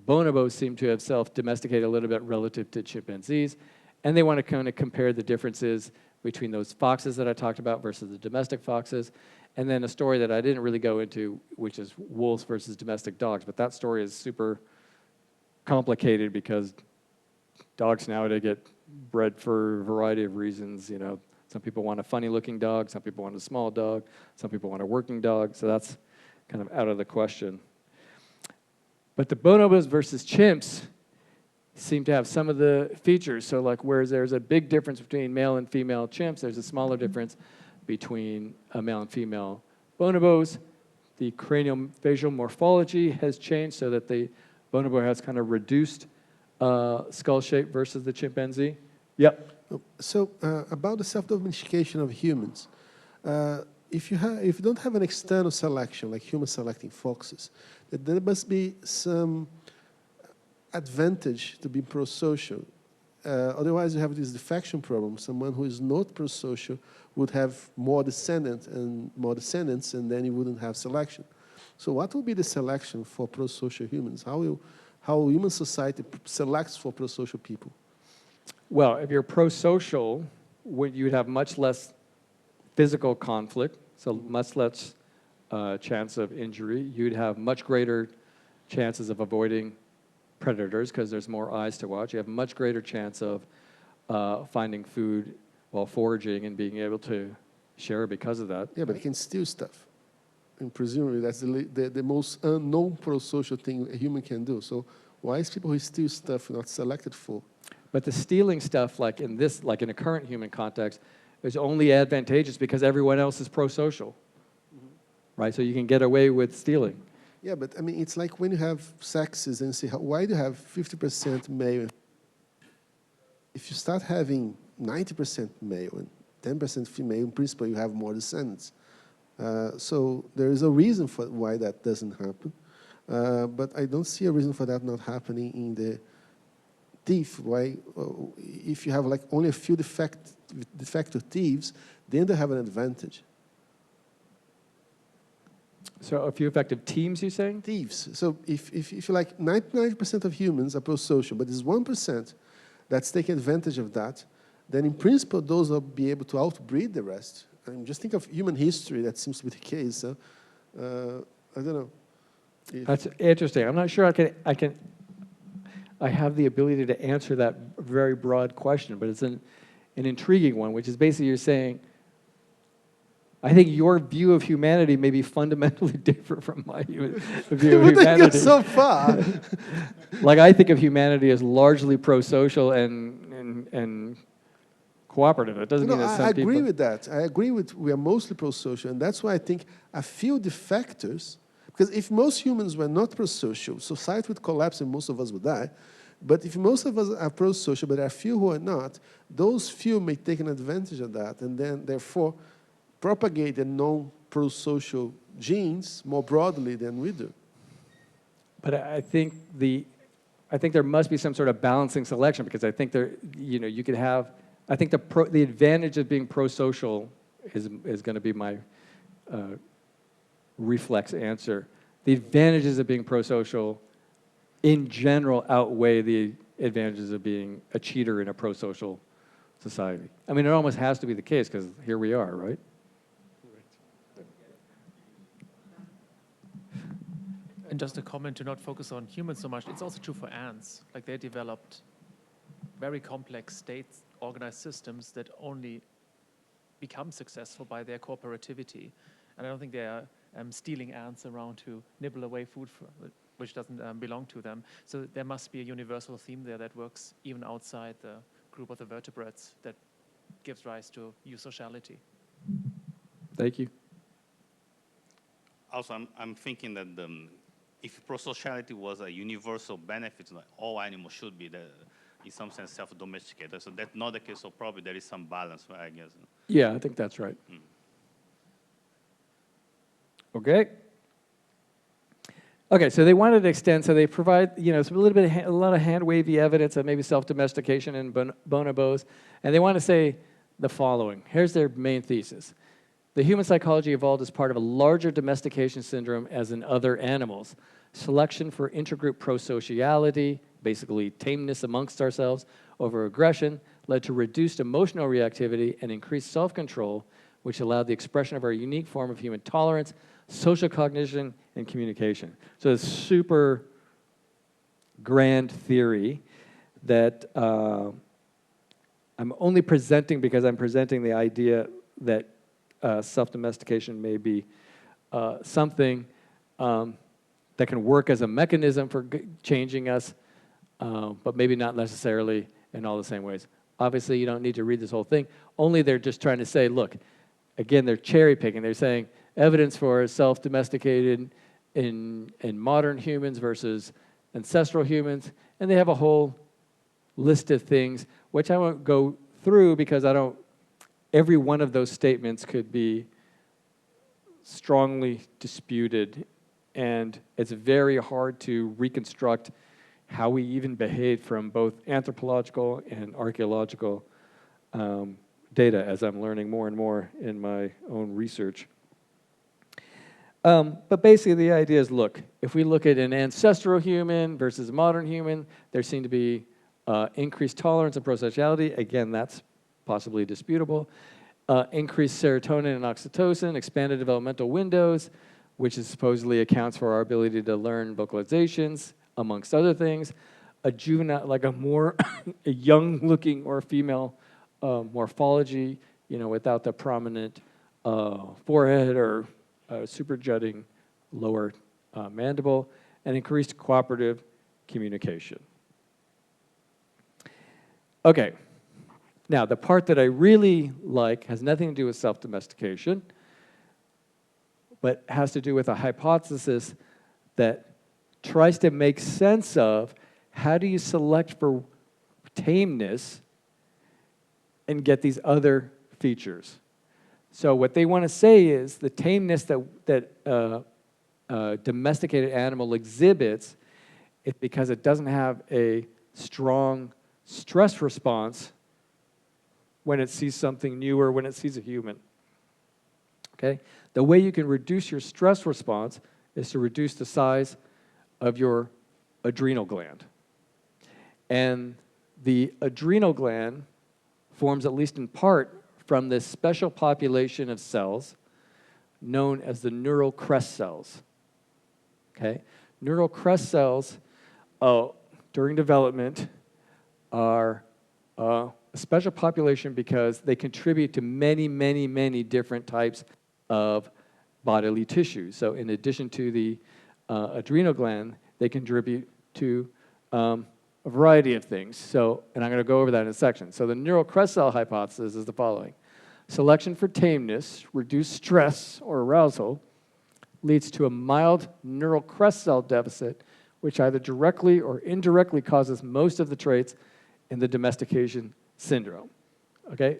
Speaker 1: bonobos seem to have self-domesticated a little bit relative to chimpanzees, and they want to kind of compare the differences between those foxes that I talked about versus the domestic foxes, and then a story that I didn't really go into, which is wolves versus domestic dogs, but that story is super complicated because dogs nowadays get bred for a variety of reasons, you know. Some people want a funny-looking dog, some people want a small dog, some people want a working dog, so that's kind of out of the question. But the bonobos versus chimps seem to have some of the features. So like whereas there's a big difference between male and female chimps, there's a smaller difference between a male and female bonobos. The craniofacial morphology has changed so that the bonobo has kind of reduced skull shape versus the chimpanzee. Yep.
Speaker 4: So about the self-domestication of humans, if you don't have an external selection, like humans selecting foxes, there must be some advantage to be pro-social. Otherwise, you have this defection problem. Someone who is not pro-social would have more descendants, and then you wouldn't have selection. So what will be the selection for pro-social humans? How human society selects for pro-social people?
Speaker 1: Well, if you're pro-social, you'd have much less physical conflict, so much less chance of injury. You'd have much greater chances of avoiding predators because there's more eyes to watch. You have much greater chance of finding food while foraging and being able to share because of that.
Speaker 4: Yeah, but it can steal stuff. And presumably that's the most unknown pro-social thing a human can do. So why is people who steal stuff not selected for?
Speaker 1: But the stealing stuff, like in a current human context, is only advantageous because everyone else is pro-social, right? So you can get away with stealing.
Speaker 4: Yeah, but I mean, it's like when you have sexes and say, why do you have 50% male? If you start having 90% male and 10% female, in principle, you have more descendants. So there is a reason for why that doesn't happen. But I don't see a reason for that not happening in the thief. Why, if you have like only a few defective thieves, then they have an advantage.
Speaker 1: So a few effective teams, you're saying?
Speaker 4: Thieves. So if you like 99% of humans are pro-social, but there's 1% that's taking advantage of that, then in principle, those will be able to outbreed the rest. I mean, just think of human history, that seems to be the case. So, I don't know.
Speaker 1: That's interesting. I'm not sure I have the ability to answer that very broad question, but it's an intriguing one, which is basically you're saying, I think your view of humanity may be fundamentally different from my view of humanity.
Speaker 4: So far.
Speaker 1: Like I think of humanity as largely pro-social and cooperative. It doesn't mean that some people...
Speaker 4: I agree with that. I agree with we are mostly pro-social, and that's why I think a few defectors, because if most humans were not pro-social, society would collapse and most of us would die. But if most of us are pro-social, but there are few who are not, those few may take an advantage of that, and then therefore propagate the non-pro-social genes more broadly than we do.
Speaker 1: But I think there must be some sort of balancing selection because I think you could have. I think the advantage of being pro-social is going to be my reflex answer. The advantages of being pro-social, in general, outweigh the advantages of being a cheater in a pro-social society. I mean, it almost has to be the case because here we are, right?
Speaker 2: And just a comment to not focus on humans so much, it's also true for ants. Like they developed very complex state-organized systems that only become successful by their cooperativity. And I don't think they are stealing ants around to nibble away food which doesn't belong to them. So there must be a universal theme there that works even outside the group of the vertebrates that gives rise to eusociality.
Speaker 1: Thank you.
Speaker 6: Also, I'm thinking that if prosociality was a universal benefit, like all animals should be, in some sense, self-domesticated. So that's not the case, so probably there is some balance, I guess.
Speaker 1: Yeah, I think that's right. Okay. Okay, so they wanted to extend, so they provide, a lot of hand-wavy evidence of maybe self-domestication in bonobos, and they want to say the following. Here's their main thesis. The human psychology evolved as part of a larger domestication syndrome as in other animals. Selection for intergroup prosociality, basically tameness amongst ourselves, over aggression, led to reduced emotional reactivity and increased self-control, which allowed the expression of our unique form of human tolerance, social cognition, and communication. So it's super grand theory that I'm only presenting because I'm presenting the idea that self-domestication may be something that can work as a mechanism for changing us, but maybe not necessarily in all the same ways. Obviously, you don't need to read this whole thing. Only they're just trying to say, look, again, they're cherry picking. They're saying evidence for self-domesticated in modern humans versus ancestral humans, and they have a whole list of things, which I won't go through because every one of those statements could be strongly disputed, and it's very hard to reconstruct how we even behave from both anthropological and archaeological data, as I'm learning more and more in my own research. But basically the idea is, look, if we look at an ancestral human versus a modern human, there seem to be increased tolerance and prosociality. Again, that's possibly disputable. Increased serotonin and oxytocin, expanded developmental windows, which is supposedly accounts for our ability to learn vocalizations, amongst other things. A juvenile, like a more a young-looking or female morphology, without the prominent forehead or super jutting lower mandible, and increased cooperative communication. Okay, now the part that I really like has nothing to do with self-domestication, but has to do with a hypothesis that tries to make sense of how do you select for tameness and get these other features. So what they want to say is the tameness that domesticated animal exhibits is because it doesn't have a strong stress response when it sees something new or when it sees a human. Okay? The way you can reduce your stress response is to reduce the size of your adrenal gland. And the adrenal gland forms, at least in part, from this special population of cells known as the neural crest cells. Okay? Neural crest cells, during development, are a special population because they contribute to many, many, many different types of bodily tissue. So in addition to the adrenal gland, they contribute to a variety of things. So, and I'm going to go over that in a section. So the neural crest cell hypothesis is the following. Selection for tameness, reduced stress or arousal, leads to a mild neural crest cell deficit, which either directly or indirectly causes most of the traits in the domestication syndrome. Okay?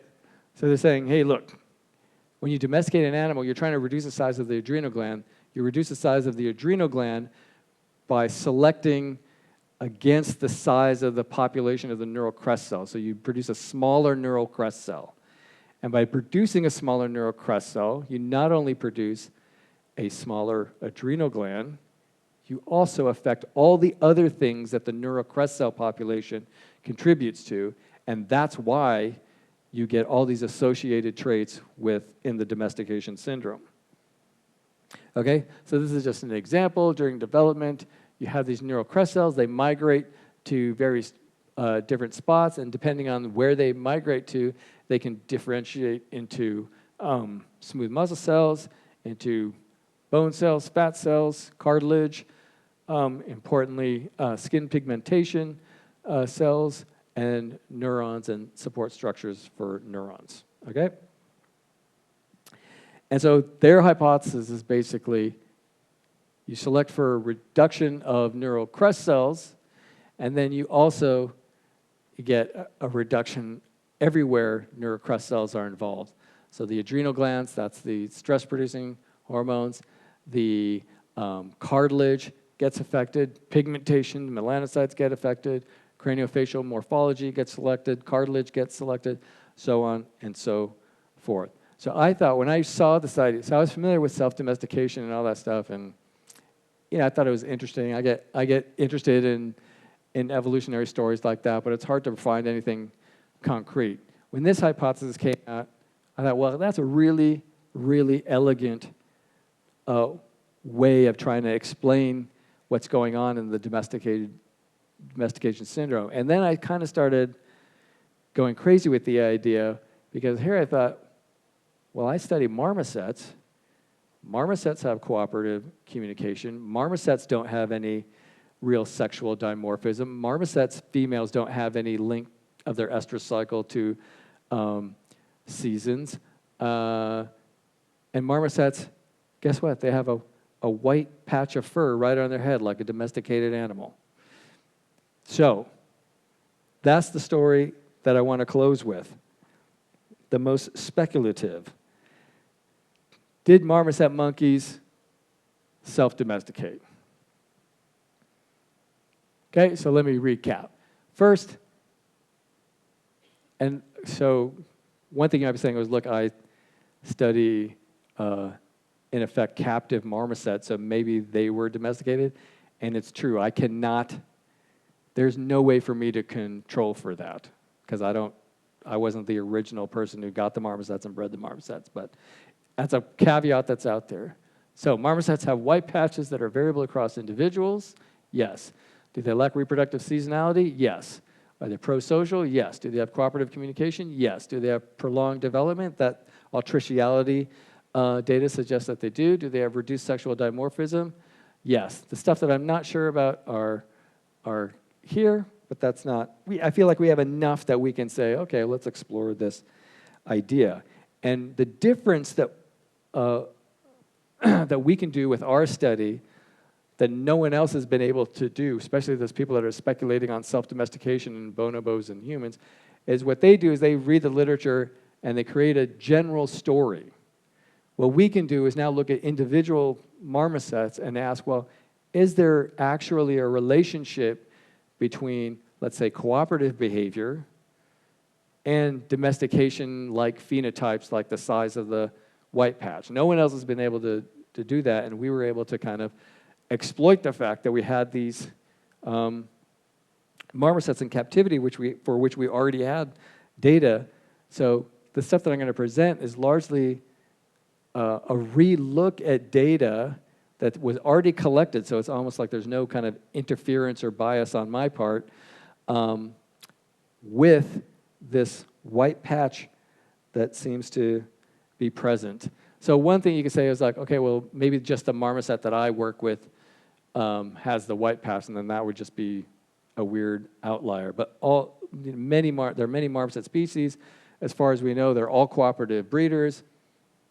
Speaker 1: So they're saying, hey, look, when you domesticate an animal, you're trying to reduce the size of the adrenal gland. You reduce the size of the adrenal gland by selecting against the size of the population of the neural crest cell. So you produce a smaller neural crest cell. And by producing a smaller neural crest cell, you not only produce a smaller adrenal gland, you also affect all the other things that the neural crest cell population contributes to, and that's why you get all these associated traits within the domestication syndrome. Okay, so this is just an example. During development, you have these neural crest cells. They migrate to various different spots, and depending on where they migrate to, they can differentiate into smooth muscle cells, into bone cells, fat cells, cartilage, importantly, skin pigmentation cells, and neurons and support structures for neurons, okay? And so their hypothesis is basically you select for a reduction of neural crest cells, and then you also get a reduction everywhere neural crest cells are involved. So the adrenal glands, that's the stress-producing hormones. The cartilage gets affected. Pigmentation, melanocytes get affected. Craniofacial morphology gets selected. Cartilage gets selected. so on and so forth. So I thought when I saw this idea, so I was familiar with self-domestication and all that stuff, and I thought it was interesting. I get interested in evolutionary stories like that, but it's hard to find anything concrete. When this hypothesis came out, I thought, well, that's a really, really elegant way of trying to explain what's going on in the domestication syndrome. And then I kind of started going crazy with the idea, because here I thought, well, I study marmosets. Marmosets have cooperative communication. Marmosets don't have any real sexual dimorphism. Marmosets, females, don't have any link of their estrous cycle to seasons. And marmosets, guess what? They have a white patch of fur right on their head like a domesticated animal. So that's the story that I want to close with. The most speculative. Did marmoset monkeys self-domesticate? Okay, so let me recap. First, and so one thing I was saying was, look, I study, in effect, captive marmosets, so maybe they were domesticated. And it's true, I cannot, there's no way for me to control for that, because I wasn't the original person who got the marmosets and bred the marmosets, but that's a caveat that's out there. So marmosets have white patches that are variable across individuals, yes. Do they lack reproductive seasonality? Yes. Are they prosocial? Yes. Do they have cooperative communication? Yes. Do they have prolonged development? That altriciality data suggests that they do. Do they have reduced sexual dimorphism? Yes. The stuff that I'm not sure about are here, but that's not, I feel like we have enough that we can say, okay, let's explore this idea. And the difference that that we can do with our study that no one else has been able to do, especially those people that are speculating on self-domestication in bonobos and humans, is what they do is they read the literature and they create a general story. What we can do is now look at individual marmosets and ask, well, is there actually a relationship between, let's say, cooperative behavior and domestication-like phenotypes like the size of the white patch? No one else has been able to do that, and we were able to kind of exploit the fact that we had these marmosets in captivity for which we already had data. So the stuff that I'm going to present is largely a re-look at data that was already collected, so it's almost like there's no kind of interference or bias on my part with this white patch that seems to be present. So one thing you could say is like, okay, well, maybe just the marmoset that I work with has the white patch, and then that would just be a weird outlier. But there are many marmoset species. As far as we know, they're all cooperative breeders.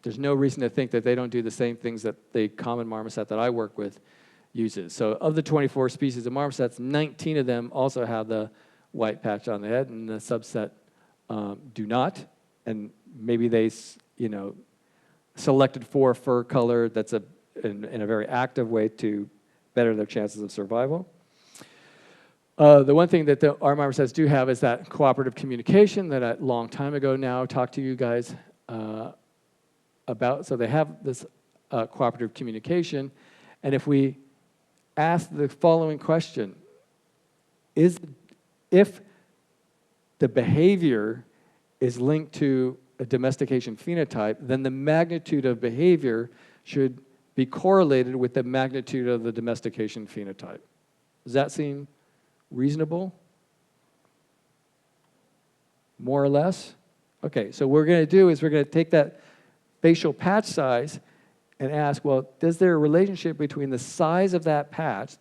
Speaker 1: There's no reason to think that they don't do the same things that the common marmoset that I work with uses. So of the 24 species of marmosets, 19 of them also have the white patch on the head, and the subset do not. And maybe they, selected for fur color that's in a very active way to better their chances of survival. The one thing that our marmosets do have is that cooperative communication that a long time ago now talked to you guys about. So they have this cooperative communication. And if we ask the following question, if the behavior is linked to a domestication phenotype, then the magnitude of behavior should be correlated with the magnitude of the domestication phenotype. Does that seem reasonable? More or less? Okay, so what we're going to do is we're going to take that facial patch size and ask, well, is there a relationship between the size of that patch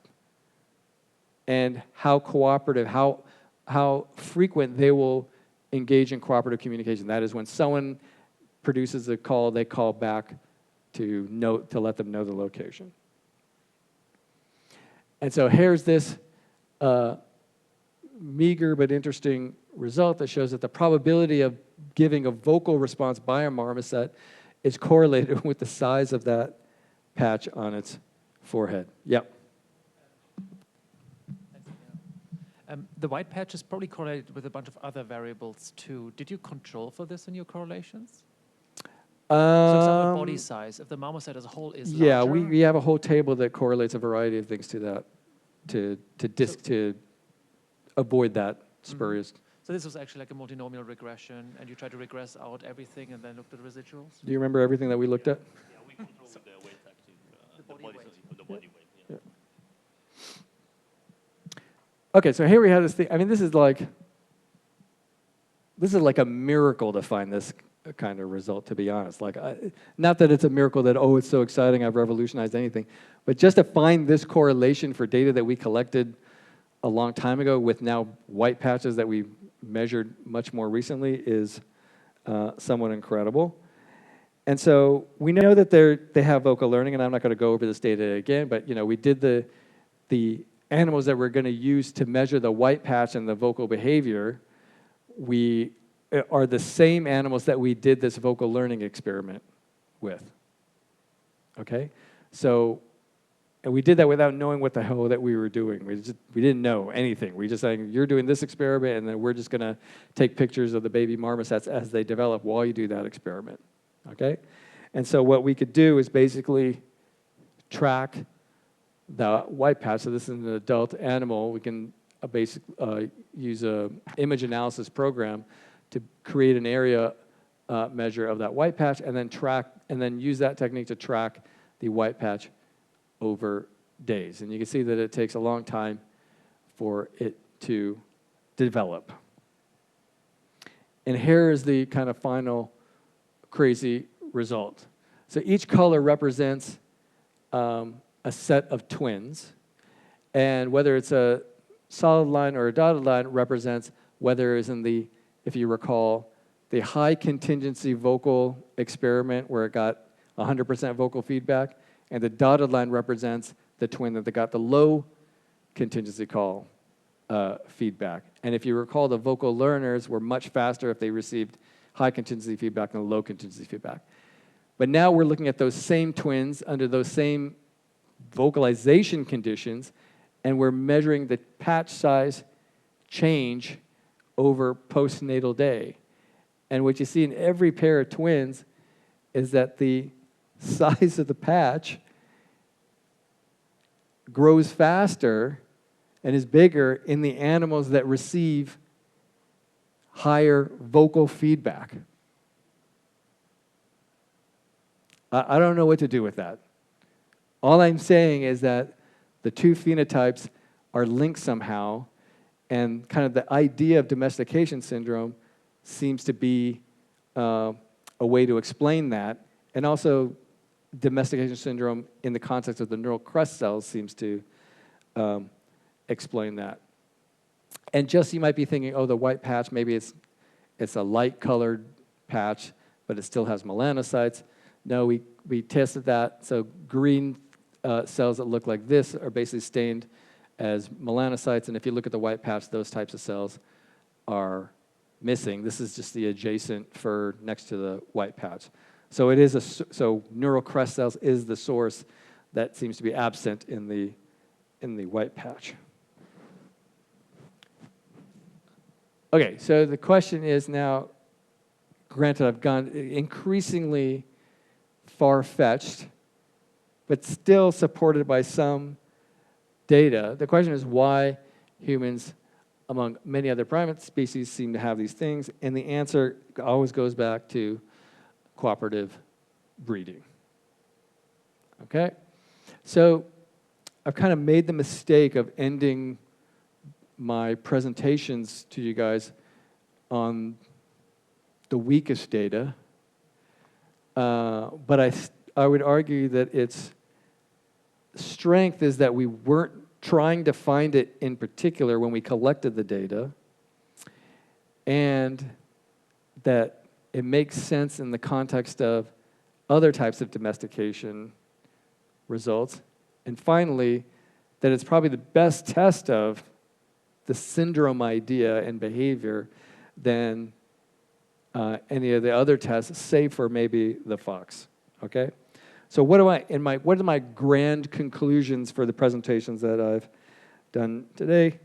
Speaker 1: and how cooperative, how frequent they will engage in cooperative communication? That is, when someone produces a call, they call back to let them know the location. And so here's this meager but interesting result that shows that the probability of giving a vocal response by a marmoset is correlated with the size of that patch on its forehead. Yep.
Speaker 2: The white patch is probably correlated with a bunch of other variables too. Did you control for this in your correlations? So for example, body size. If the marmoset as a whole is
Speaker 1: Yeah,
Speaker 2: larger,
Speaker 1: we have a whole table that correlates a variety of things to that, to avoid that spurious.
Speaker 2: So this was actually like a multinomial regression, and you try to regress out everything and then look at the residuals?
Speaker 1: Do you remember everything that we looked at?
Speaker 6: Yeah, we control with the weight active,
Speaker 2: The body weight.
Speaker 6: The body weight. Yeah.
Speaker 1: Okay, so here we have this thing. I mean, this is like a miracle to find this kind of result, to be honest. Like, not that it's a miracle that, oh, it's so exciting, I've revolutionized anything, but just to find this correlation for data that we collected a long time ago with now white patches that we measured much more recently is somewhat incredible. And so we know that they have vocal learning, and I'm not going to go over this data again, but we did the animals that we're going to use to measure the white patch and the vocal behavior. We are the same animals that we did this vocal learning experiment with. Okay, so. And we did that without knowing what the hell that we were doing. We didn't know anything. We just saying, you're doing this experiment, and then we're just going to take pictures of the baby marmosets as they develop while you do that experiment. Okay? And so what we could do is basically track the white patch. So this is an adult animal. We can use a image analysis program to create an area measure of that white patch, and then use that technique to track the white patch over days. And you can see that it takes a long time for it to develop. And here is the kind of final crazy result. So each color represents a set of twins, and whether it's a solid line or a dotted line represents whether it's in the, if you recall, the high contingency vocal experiment where it got 100% vocal feedback, and the dotted line represents the twin that got the low contingency call feedback. And if you recall, the vocal learners were much faster if they received high contingency feedback than low contingency feedback. But now we're looking at those same twins under those same vocalization conditions, and we're measuring the patch size change over postnatal day. And what you see in every pair of twins is that the size of the patch grows faster and is bigger in the animals that receive higher vocal feedback. I don't know what to do with that. All I'm saying is that the two phenotypes are linked somehow, and kind of the idea of domestication syndrome seems to be a way to explain that. And also, domestication syndrome in the context of the neural crest cells seems to explain that. And just you might be thinking, oh, the white patch, maybe it's a light-colored patch, but it still has melanocytes. No, we tested that. So green cells that look like this are basically stained as melanocytes, and if you look at the white patch, those types of cells are missing. This is just the adjacent fur next to the white patch. So it is so neural crest cells is the source that seems to be absent in the white patch. Okay, so the question is now, granted I've gone increasingly far-fetched, but still supported by some data. The question is why humans, among many other primate species, seem to have these things, and the answer always goes back to cooperative breeding. Okay? So I've kind of made the mistake of ending my presentations to you guys on the weakest data, but I would argue that its strength is that we weren't trying to find it in particular when we collected the data, and that it makes sense in the context of other types of domestication results. And finally, that it's probably the best test of the syndrome idea and behavior than any of the other tests, save for maybe the fox. Okay? So what are my grand conclusions for the presentations that I've done today?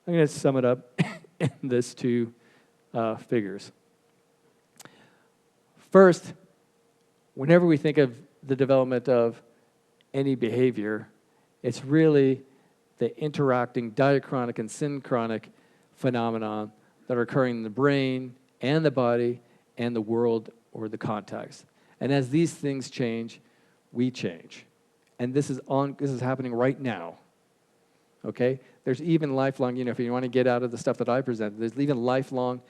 Speaker 1: I'm going to sum it up in these two figures. First, whenever we think of the development of any behavior, it's really the interacting diachronic and synchronic phenomenon that are occurring in the brain and the body and the world or the context. And as these things change, we change. And this is happening right now. Okay? There's even lifelong, if you want to get out of the stuff that I presented, there's even lifelong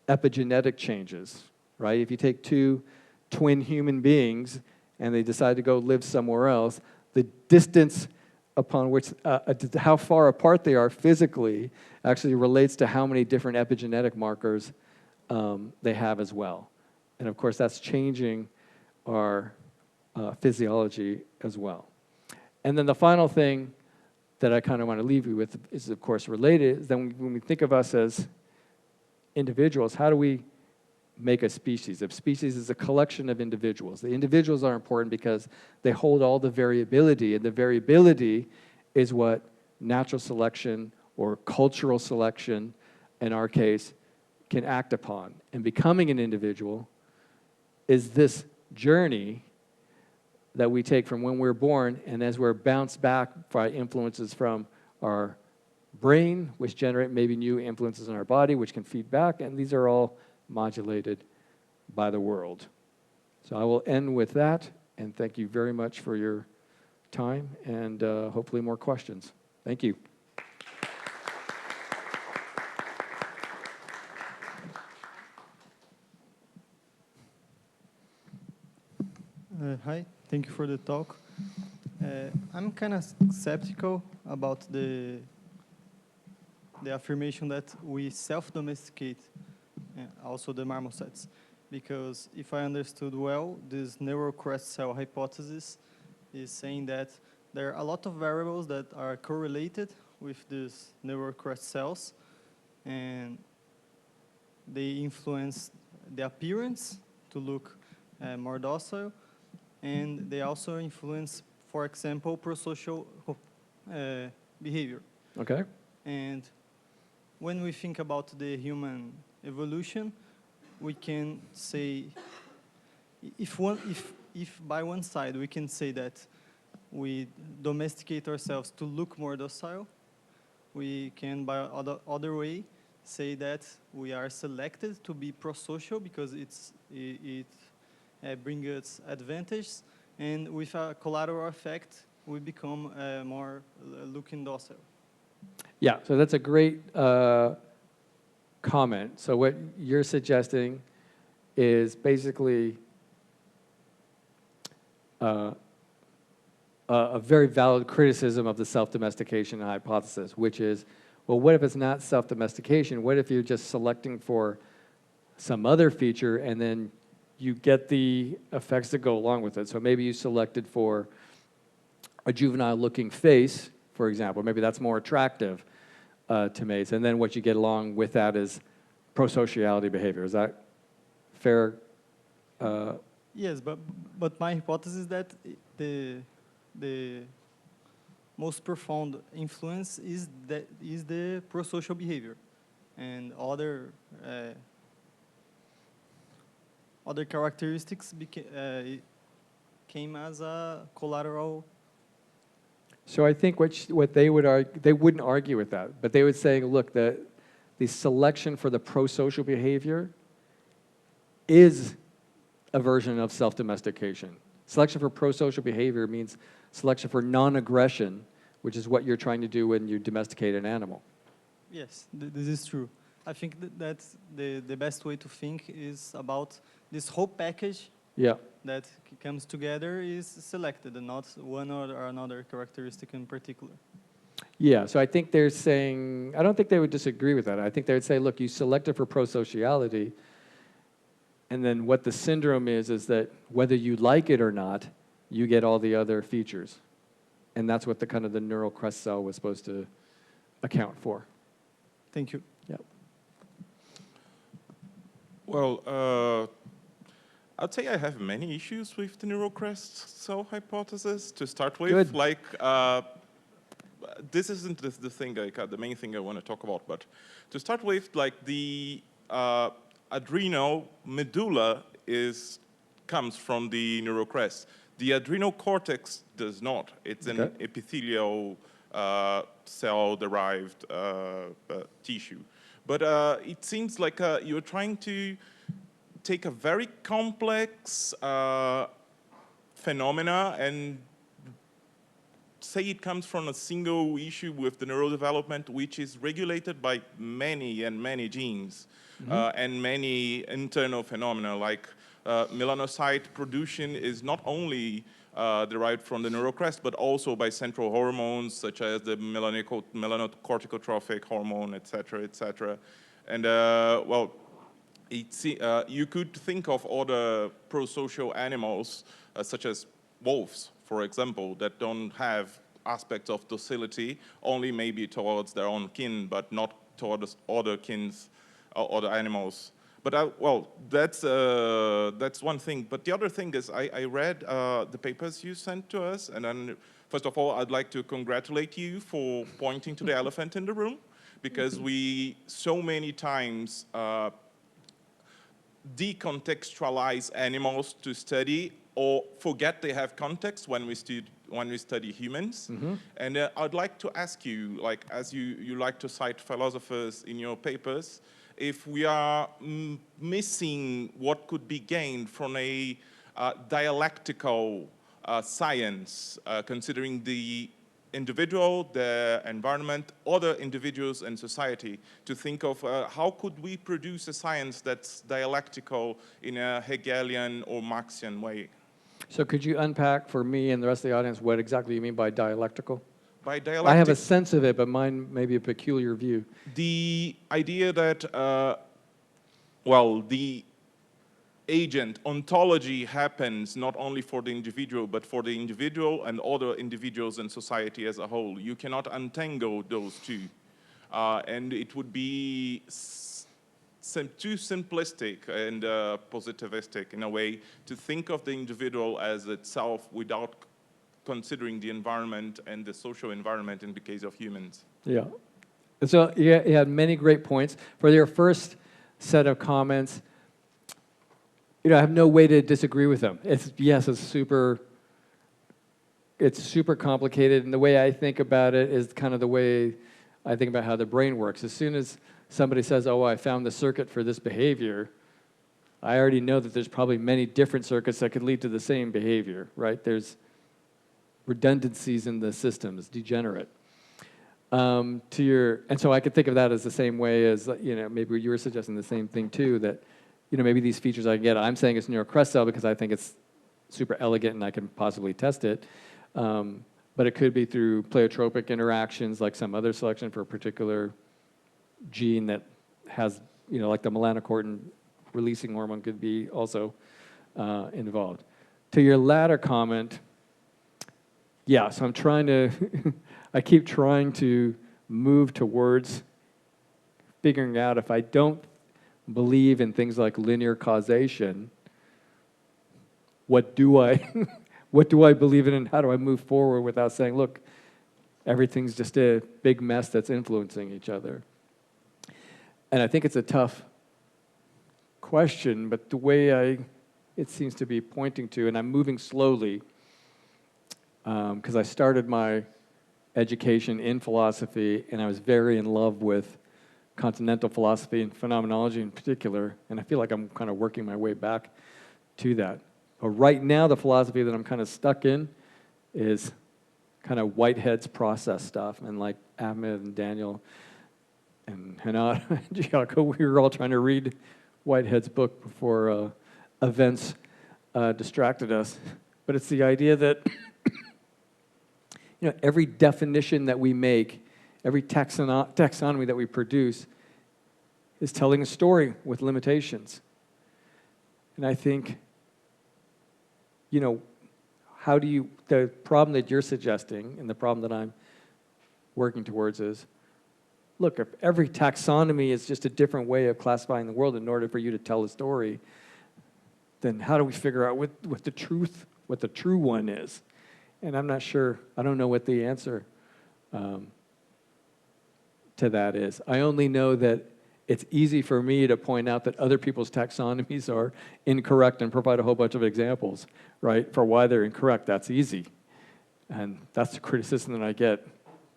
Speaker 1: epigenetic changes, right? If you take two twin human beings and they decide to go live somewhere else, the distance upon which, how far apart they are physically actually relates to how many different epigenetic markers they have as well. And of course, that's changing our physiology as well. And then the final thing that I kind of want to leave you with is, of course, related, is then when we think of us as individuals, how do we make a species? A species is a collection of individuals. The individuals are important because they hold all the variability, and the variability is what natural selection or cultural selection, in our case, can act upon. And becoming an individual is this journey that we take from when we're born, and as we're bounced back by influences from our brain, which generate maybe new influences in our body, which can feed back, and these are all modulated by the world. So I will end with that, and thank you very much for your time, and hopefully more questions. Thank you.
Speaker 7: Hi, thank you for the talk. I'm kind of skeptical about the affirmation that we self-domesticate also the marmosets, because if I understood well, this neural crest cell hypothesis is saying that there are a lot of variables that are correlated with these neural crest cells, and they influence the appearance to look more docile, and they also influence, for example, prosocial behavior.
Speaker 1: Okay.
Speaker 7: And when we think about the human evolution, we can say, if by one side we can say that we domesticate ourselves to look more docile, we can, by other way, say that we are selected to be prosocial because it brings us advantage, and with a collateral effect, we become more looking docile.
Speaker 1: Yeah, so that's a great comment. So what you're suggesting is basically a very valid criticism of the self-domestication hypothesis, which is, well, what if it's not self-domestication? What if you're just selecting for some other feature and then you get the effects that go along with it? So maybe you selected for a juvenile-looking face, for example. Maybe that's more attractive to mates. And then what you get along with that is prosociality behavior. Is that fair?
Speaker 7: Yes, but my hypothesis is that the most profound influence is the prosocial behavior, and other characteristics came as a collateral.
Speaker 1: So I think what they would argue, they wouldn't argue with that, but they would say, look, the selection for the prosocial behavior is a version of self-domestication. Selection for prosocial behavior means selection for non-aggression, which is what you're trying to do when you domesticate an animal.
Speaker 7: Yes, this is true. I think that's the best way to think is about this whole package.
Speaker 1: Yeah.
Speaker 7: That comes together is selected, and not one or another characteristic in particular.
Speaker 1: Yeah, so I think they're saying, I don't think they would disagree with that. I think they would say, look, you selected for prosociality, and then what the syndrome is that whether you like it or not, you get all the other features. And that's what the kind of the neural crest cell was supposed to account for.
Speaker 7: Thank you.
Speaker 1: Yeah.
Speaker 3: Well, I'd say I have many issues with the neural crest cell hypothesis to start with.
Speaker 1: Good.
Speaker 3: Like, this isn't the thing, like, the main thing I want to talk about, but to start with, like, the adrenal medulla comes from the neurocrest. The adrenal cortex does not. It's an epithelial cell-derived tissue. But it seems like you're trying to take a very complex phenomena and say it comes from a single issue with the neurodevelopment, which is regulated by many and many genes and many internal phenomena, like melanocyte production is not only derived from the neurocrest, but also by central hormones, such as the melanocorticotrophic hormone, et cetera, et cetera. And well, you could think of other prosocial animals, such as wolves, for example, that don't have aspects of docility, only maybe towards their own kin, but not towards other kins or other animals. But well, that's one thing. But the other thing is, I read the papers you sent to us, and then first of all, I'd like to congratulate you for pointing to the elephant in the room, because we so many times decontextualize animals to study, or forget they have context when we study humans. And I'd like to ask you, like, as you like to cite philosophers in your papers, if we are missing what could be gained from a dialectical science, considering the individual, the environment, other individuals and society, to think of how could we produce a science that's dialectical in a Hegelian or Marxian way?
Speaker 1: So could you unpack for me and the rest of the audience what exactly you mean by dialectical?
Speaker 3: By dialectic,
Speaker 1: I have a sense of it, but mine may be a peculiar view.
Speaker 3: The idea that, well, the agent ontology happens not only for the individual, but for the individual and other individuals in society as a whole. You cannot untangle those two. And it would be too simplistic and positivistic in a way to think of the individual as itself without considering the environment and the social environment in the case of humans.
Speaker 1: Yeah. So you had many great points. For your first set of comments, I have no way to disagree with them. Yes, it's super complicated, and the way I think about it is kind of the way I think about how the brain works. As soon as somebody says, oh, I found the circuit for this behavior, I already know that there's probably many different circuits that could lead to the same behavior, right? There's redundancies in the system, it's degenerate. And so I could think of that as the same way as, maybe you were suggesting the same thing too, that, maybe these features I get, I'm saying it's neurocrest cell because I think it's super elegant and I can possibly test it. But it could be through pleiotropic interactions, like some other selection for a particular gene that has, like the melanocortin releasing hormone could be also involved. To your latter comment, yeah, so I'm trying to, I keep trying to move towards figuring out if I don't believe in things like linear causation, what do I believe in and how do I move forward without saying, look, everything's just a big mess that's influencing each other. And I think it's a tough question, but the way it seems to be pointing to, and I'm moving slowly, because I started my education in philosophy, and I was very in love with continental philosophy and phenomenology in particular, and I feel like I'm kind of working my way back to that. But right now, the philosophy that I'm kind of stuck in is kind of Whitehead's process stuff, and like Ahmed and Daniel and Hanad and Giaco, we were all trying to read Whitehead's book before events distracted us. But it's the idea that every definition that we make, every taxonomy that we produce is telling a story with limitations. And I think, how do you, the problem that you're suggesting and the problem that I'm working towards is, look, if every taxonomy is just a different way of classifying the world in order for you to tell a story, then how do we figure out what the true one is? And I'm not sure, I don't know what the answer to that is. I only know that it's easy for me to point out that other people's taxonomies are incorrect and provide a whole bunch of examples, right, for why they're incorrect. That's easy. And that's the criticism that I get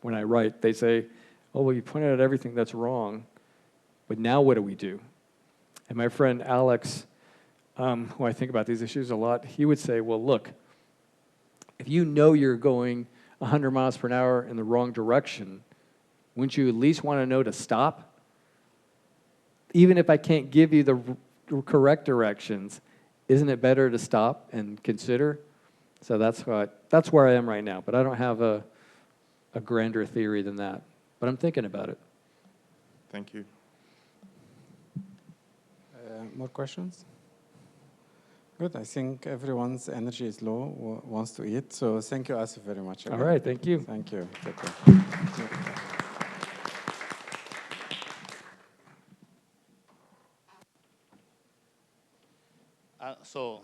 Speaker 1: when I write. They say, oh, well, you pointed out everything that's wrong, but now what do we do? And my friend Alex, who I think about these issues a lot, he would say, well, look, if you know you're going 100 miles per hour in the wrong direction, wouldn't you at least want to know to stop? Even if I can't give you the correct directions, isn't it better to stop and consider? So that's where I am right now, but I don't have a grander theory than that. But I'm thinking about it.
Speaker 3: Thank you.
Speaker 8: More questions? Good. I think everyone's energy is low, wants to eat. So thank you, Asif, very much.
Speaker 1: All right, thank you.
Speaker 8: Thank you. Take care.
Speaker 6: So